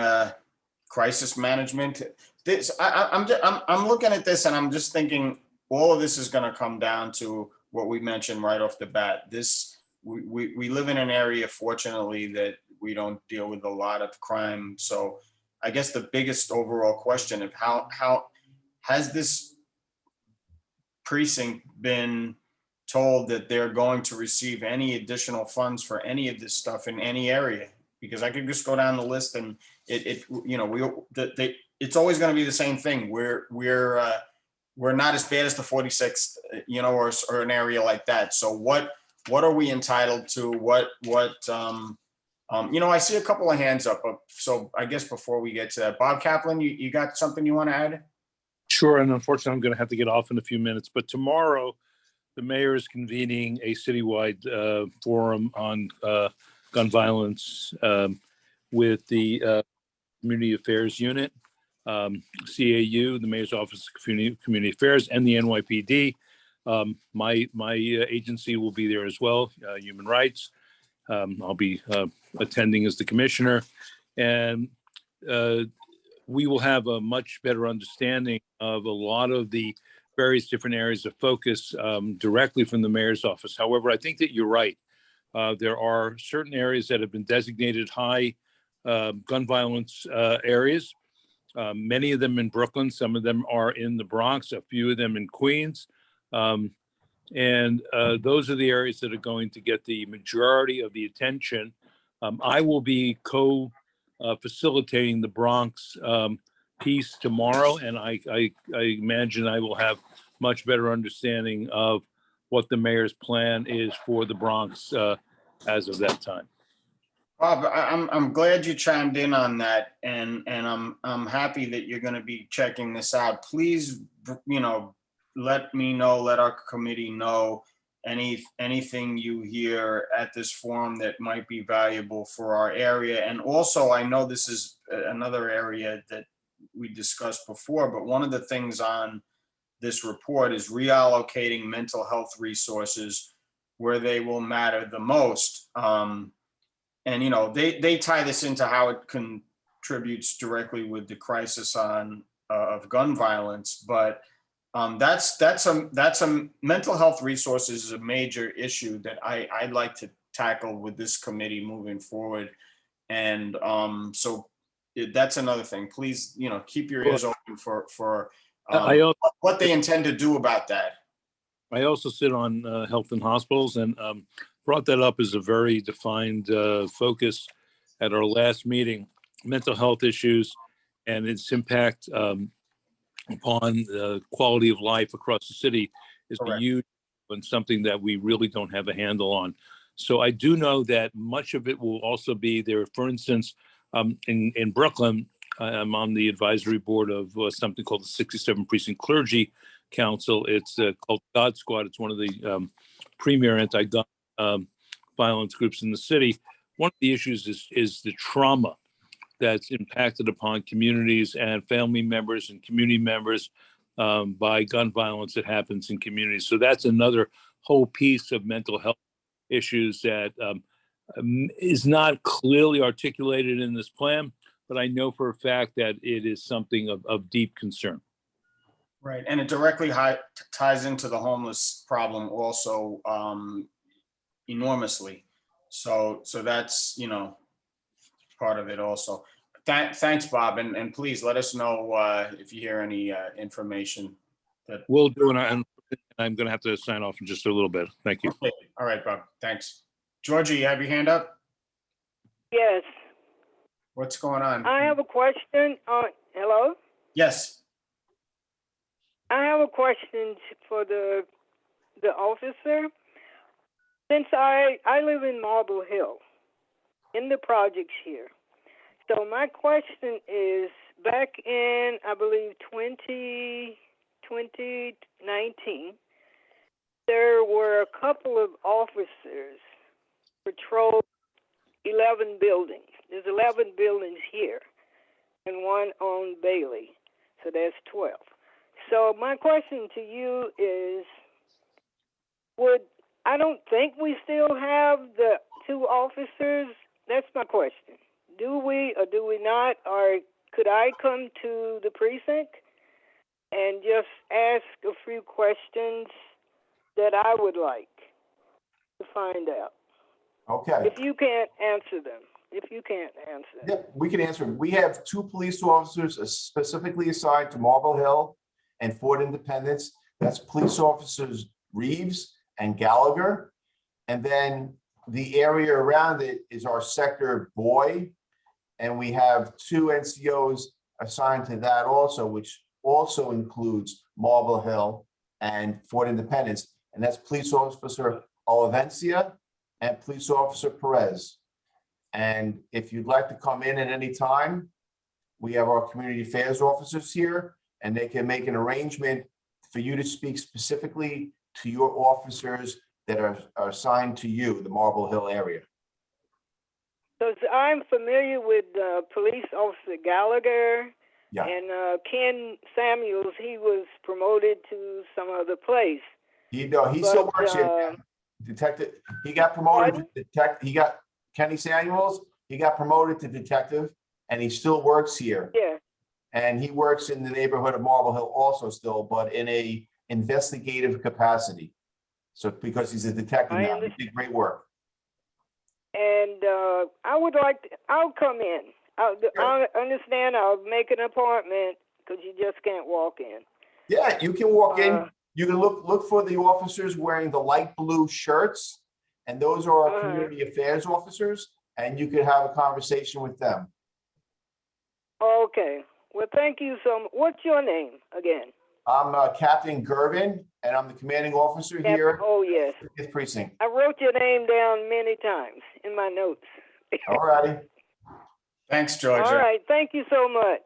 crisis management? This I'm looking at this and I'm just thinking all of this is going to come down to what we mentioned right off the bat. We live in an area, fortunately, that we don't deal with a lot of crime. So I guess the biggest overall question of how has this precinct been told that they're going to receive any additional funds for any of this stuff in any area? Because I could just go down the list and it's always going to be the same thing. We're not as bad as the 46th, or an area like that. So what are we entitled to? I see a couple of hands up. So I guess before we get to that, Bob Kaplan, you got something you want to add? Sure, and unfortunately, I'm going to have to get off in a few minutes. But tomorrow, the mayor is convening a citywide forum on gun violence with the Community Affairs Unit, CAU, the Mayor's Office of Community Affairs, and the NYPD. My agency will be there as well, Human Rights. I'll be attending as the commissioner, and we will have a much better understanding of a lot of the various different areas of focus directly from the mayor's office. However, I think that you're right. There are certain areas that have been designated high gun violence areas, many of them in Brooklyn, some of them are in the Bronx, a few of them in Queens. And those are the areas that are going to get the majority of the attention. I will be facilitating the Bronx piece tomorrow, and I imagine I will have much better understanding of what the mayor's plan is for the Bronx as of that time. Bob, I'm glad you chimed in on that, and I'm happy that you're going to be checking this out. Please, let me know, let our committee know anything you hear at this forum that might be valuable for our area. And also, I know this is another area that we discussed before, but one of the things on this report is reallocating mental health resources where they will matter the most. And they tie this into how it contributes directly with the crisis of gun violence, but that's a mental health resources is a major issue that I'd like to tackle with this committee moving forward. And so that's another thing. Please, keep your ears open for what they intend to do about that. I also sit on health and hospitals, and brought that up as a very defined focus at our last meeting. Mental health issues and its impact upon the quality of life across the city is a huge and something that we really don't have a handle on. So I do know that much of it will also be there. For instance, In Brooklyn, I'm on the advisory board of something called the 67 Precinct Clergy Council. It's called God Squad. It's one of the premier anti-gun violence groups in the city. One of the issues is the trauma that's impacted upon communities and family members and community members by gun violence that happens in communities. So that's another whole piece of mental health issues that is not clearly articulated in this plan, but I know for a fact that it is something of deep concern. Right, and it directly ties into the homeless problem also enormously. So that's, part of it also. Thanks, Bob, and please let us know if you hear any information. We'll do, and I'm going to have to sign off in just a little bit. Thank you. Okay. All right, Bob, thanks. Georgia, you have your hand up? Yes. What's going on? I have a question. Hello? Yes. I have a question for the officer. Since I live in Marble Hill, in the projects here. So my question is, back in, I believe, 2019, there were a couple of officers patrol 11 buildings. There's 11 buildings here and one on Bailey. So that's 12. So my question to you is, I don't think we still have the 2 officers. That's my question. Do we or do we not? Or could I come to the precinct and just ask a few questions that I would like to find out? Okay. If you can't answer them. Yep, we can answer. We have 2 police officers specifically assigned to Marble Hill and Fort Independence. That's police officers Reeves and Gallagher. And then the area around it is our sector Boy. And we have 2 NCOs assigned to that also, which also includes Marble Hill and Fort Independence. And that's Police Officer Olivencia and Police Officer Perez. And if you'd like to come in at any time, we have our community affairs officers here, and they can make an arrangement for you to speak specifically to your officers that are assigned to you, the Marble Hill area. So I'm familiar with Police Officer Gallagher. Yeah. And Ken Samuels, he was promoted to some other place. He still works here. Detective, he got promoted to detective. Kenny Samuels, he got promoted to detective, and he still works here. Yeah. And he works in the neighborhood of Marble Hill also still, but in a investigative capacity. So because he's a detective now, he did great work. And I would like to, I'll come in. I understand I'll make an appointment because you just can't walk in. Yeah, you can walk in. You can look for the officers wearing the light blue shirts, and those are our community affairs officers, and you could have a conversation with them. Okay. Well, thank you so much. What's your name again? I'm Captain Gervin, and I'm the commanding officer here. Oh, yes. At the precinct. I wrote your name down many times in my notes. All righty. Thanks, Georgia. All right. Thank you so much.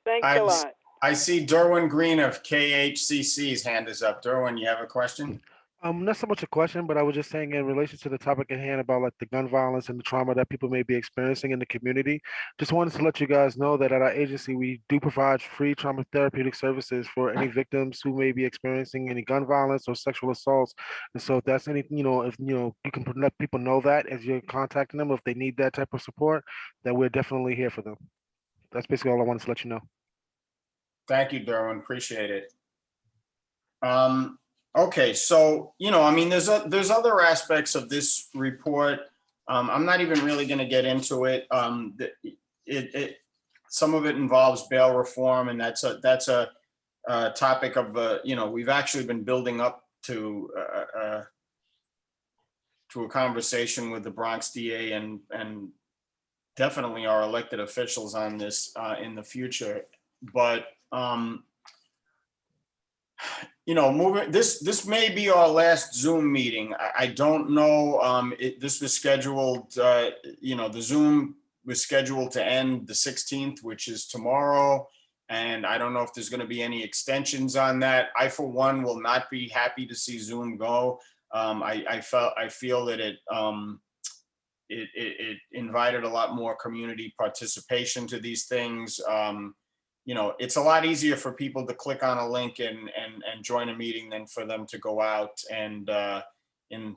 Thanks a lot. I see Darwin Green of KHCC's hand is up. Darwin, you have a question? Not so much a question, but I was just saying in relation to the topic at hand about like the gun violence and the trauma that people may be experiencing in the community. Just wanted to let you guys know that at our agency, we do provide free trauma therapeutic services for any victims who may be experiencing any gun violence or sexual assaults. And so if that's any, if you can let people know that as you're contacting them, if they need that type of support, that we're definitely here for them. That's basically all I wanted to let you know. Thank you, Darwin. Appreciate it. Okay, so, there's other aspects of this report. I'm not even really going to get into it. Some of it involves bail reform, and that's a topic of we've actually been building up to a conversation with the Bronx DA and definitely our elected officials on this in the future. But this may be our last Zoom meeting. I don't know. This was scheduled. The Zoom was scheduled to end the 16th, which is tomorrow. And I don't know if there's going to be any extensions on that. I, for one, will not be happy to see Zoom go. I feel that it invited a lot more community participation to these things. You know, it's a lot easier for people to click on a link and join a meeting than for them to go out and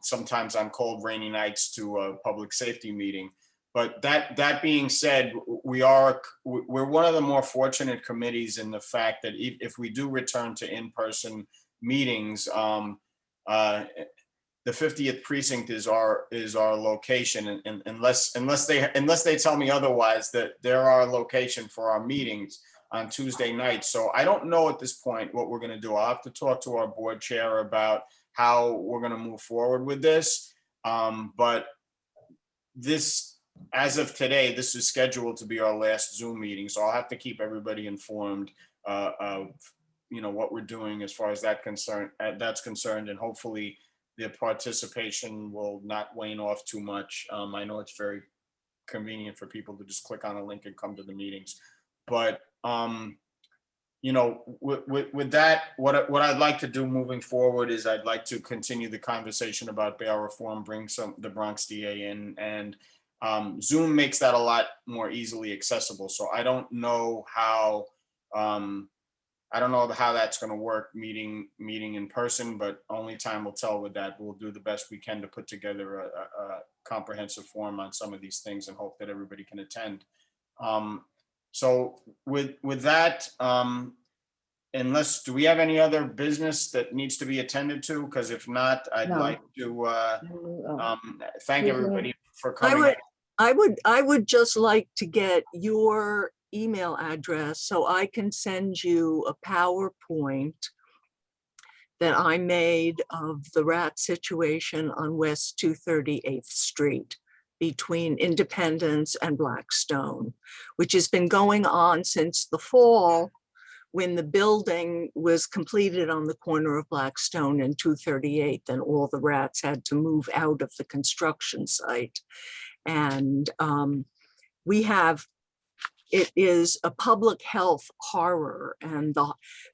sometimes on cold, rainy nights to a public safety meeting. But that being said, we're one of the more fortunate committees in the fact that if we do return to in-person meetings, the 50th precinct is our location, and unless they tell me otherwise, that they're our location for our meetings on Tuesday nights. So I don't know at this point what we're going to do. I'll have to talk to our board chair about how we're going to move forward with this. But this, as of today, this is scheduled to be our last Zoom meeting. So I'll have to keep everybody informed of, you know, what we're doing as far as that's concerned, and hopefully the participation will not wane off too much. I know it's very convenient for people to just click on a link and come to the meetings. But, you know, with that, what I'd like to do moving forward is I'd like to continue the conversation about bail reform, bring the Bronx DA in, and Zoom makes that a lot more easily accessible. So I don't know how that's going to work meeting in person, but only time will tell with that. We'll do the best we can to put together a comprehensive form on some of these things and hope that everybody can attend. So with that, do we have any other business that needs to be attended to? Because if not, I'd like to thank everybody for coming. I would just like to get your email address so I can send you a PowerPoint that I made of the rat situation on West 238th Street between Independence and Blackstone, which has been going on since the fall, when the building was completed on the corner of Blackstone and 238th, and all the rats had to move out of the construction site. And it is a public health horror, and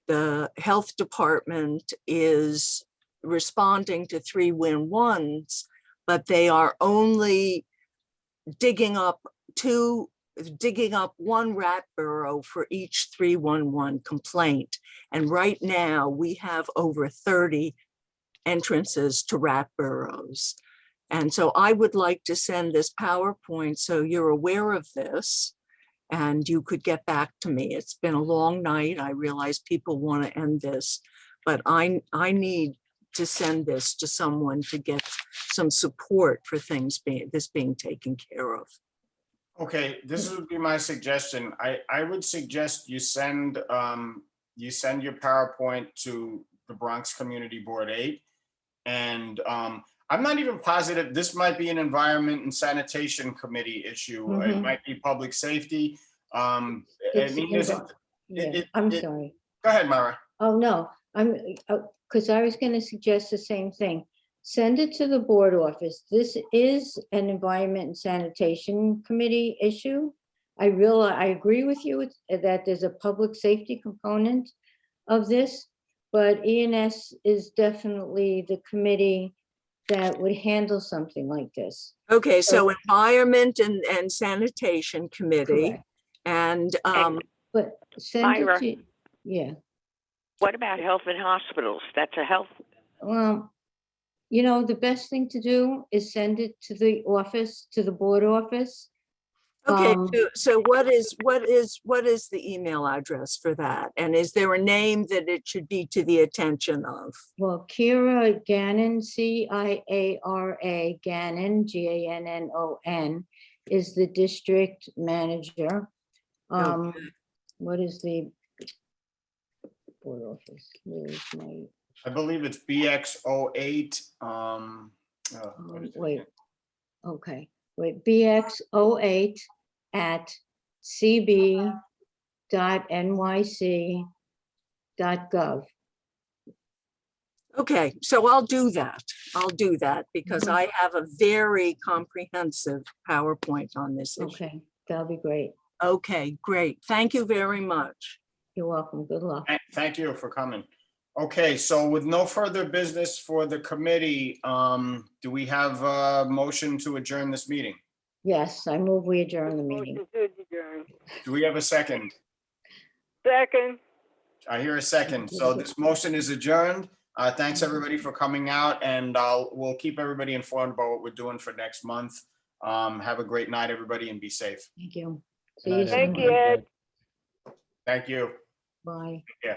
the health department is responding to 311s, but they are only digging up one rat burrow for each 311 complaint. And right now we have over 30 entrances to rat burrows. And so I would like to send this PowerPoint so you're aware of this and you could get back to me. It's been a long night. I realize people want to end this, but I need to send this to someone to get some support for this being taken care of. Okay, this would be my suggestion. I would suggest you send your PowerPoint to the Bronx Community Board 8. And I'm not even positive, this might be an Environment and Sanitation Committee issue. Mm-hmm. It might be Public Safety. I'm sorry. Go ahead, Mara. Oh, no, because I was going to suggest the same thing. Send it to the board office. This is an Environment and Sanitation Committee issue. I agree with you that there's a public safety component of this, but ENS is definitely the committee that would handle something like this. Okay, so Environment and Sanitation Committee. Correct. And but send Myra, it to, yeah. What about health and hospitals? That's a health. Well, you know, the best thing to do is send it to the office, to the board office. Okay, so what is the email address for that? And is there a name that it should be to the attention of? Well, Kira Gannon, C-I-A-R-A, Gannon, G-A-N-N-O-N, is the district manager. Okay. What is the board office? Where's my? I believe it's BX08. Wait, okay, wait, BX08 at cb.nyc.gov. Okay, so I'll do that. Because I have a very comprehensive PowerPoint on this issue. Okay, That'll be great. Okay, great. Thank you very much. You're welcome. Good luck. Thank you for coming. Okay, so with no further business for the committee, do we have a motion to adjourn this meeting? Yes, I move we adjourn the meeting. Motion to adjourn. Do we have a second? Second. I hear a second. So this motion is adjourned. Thanks, everybody, for coming out, and we'll keep everybody informed about what we're doing for next month. Have a great night, everybody, and be safe. Thank you. Good night, See you soon. Thank you, Ed. Thank you. Bye. Yeah.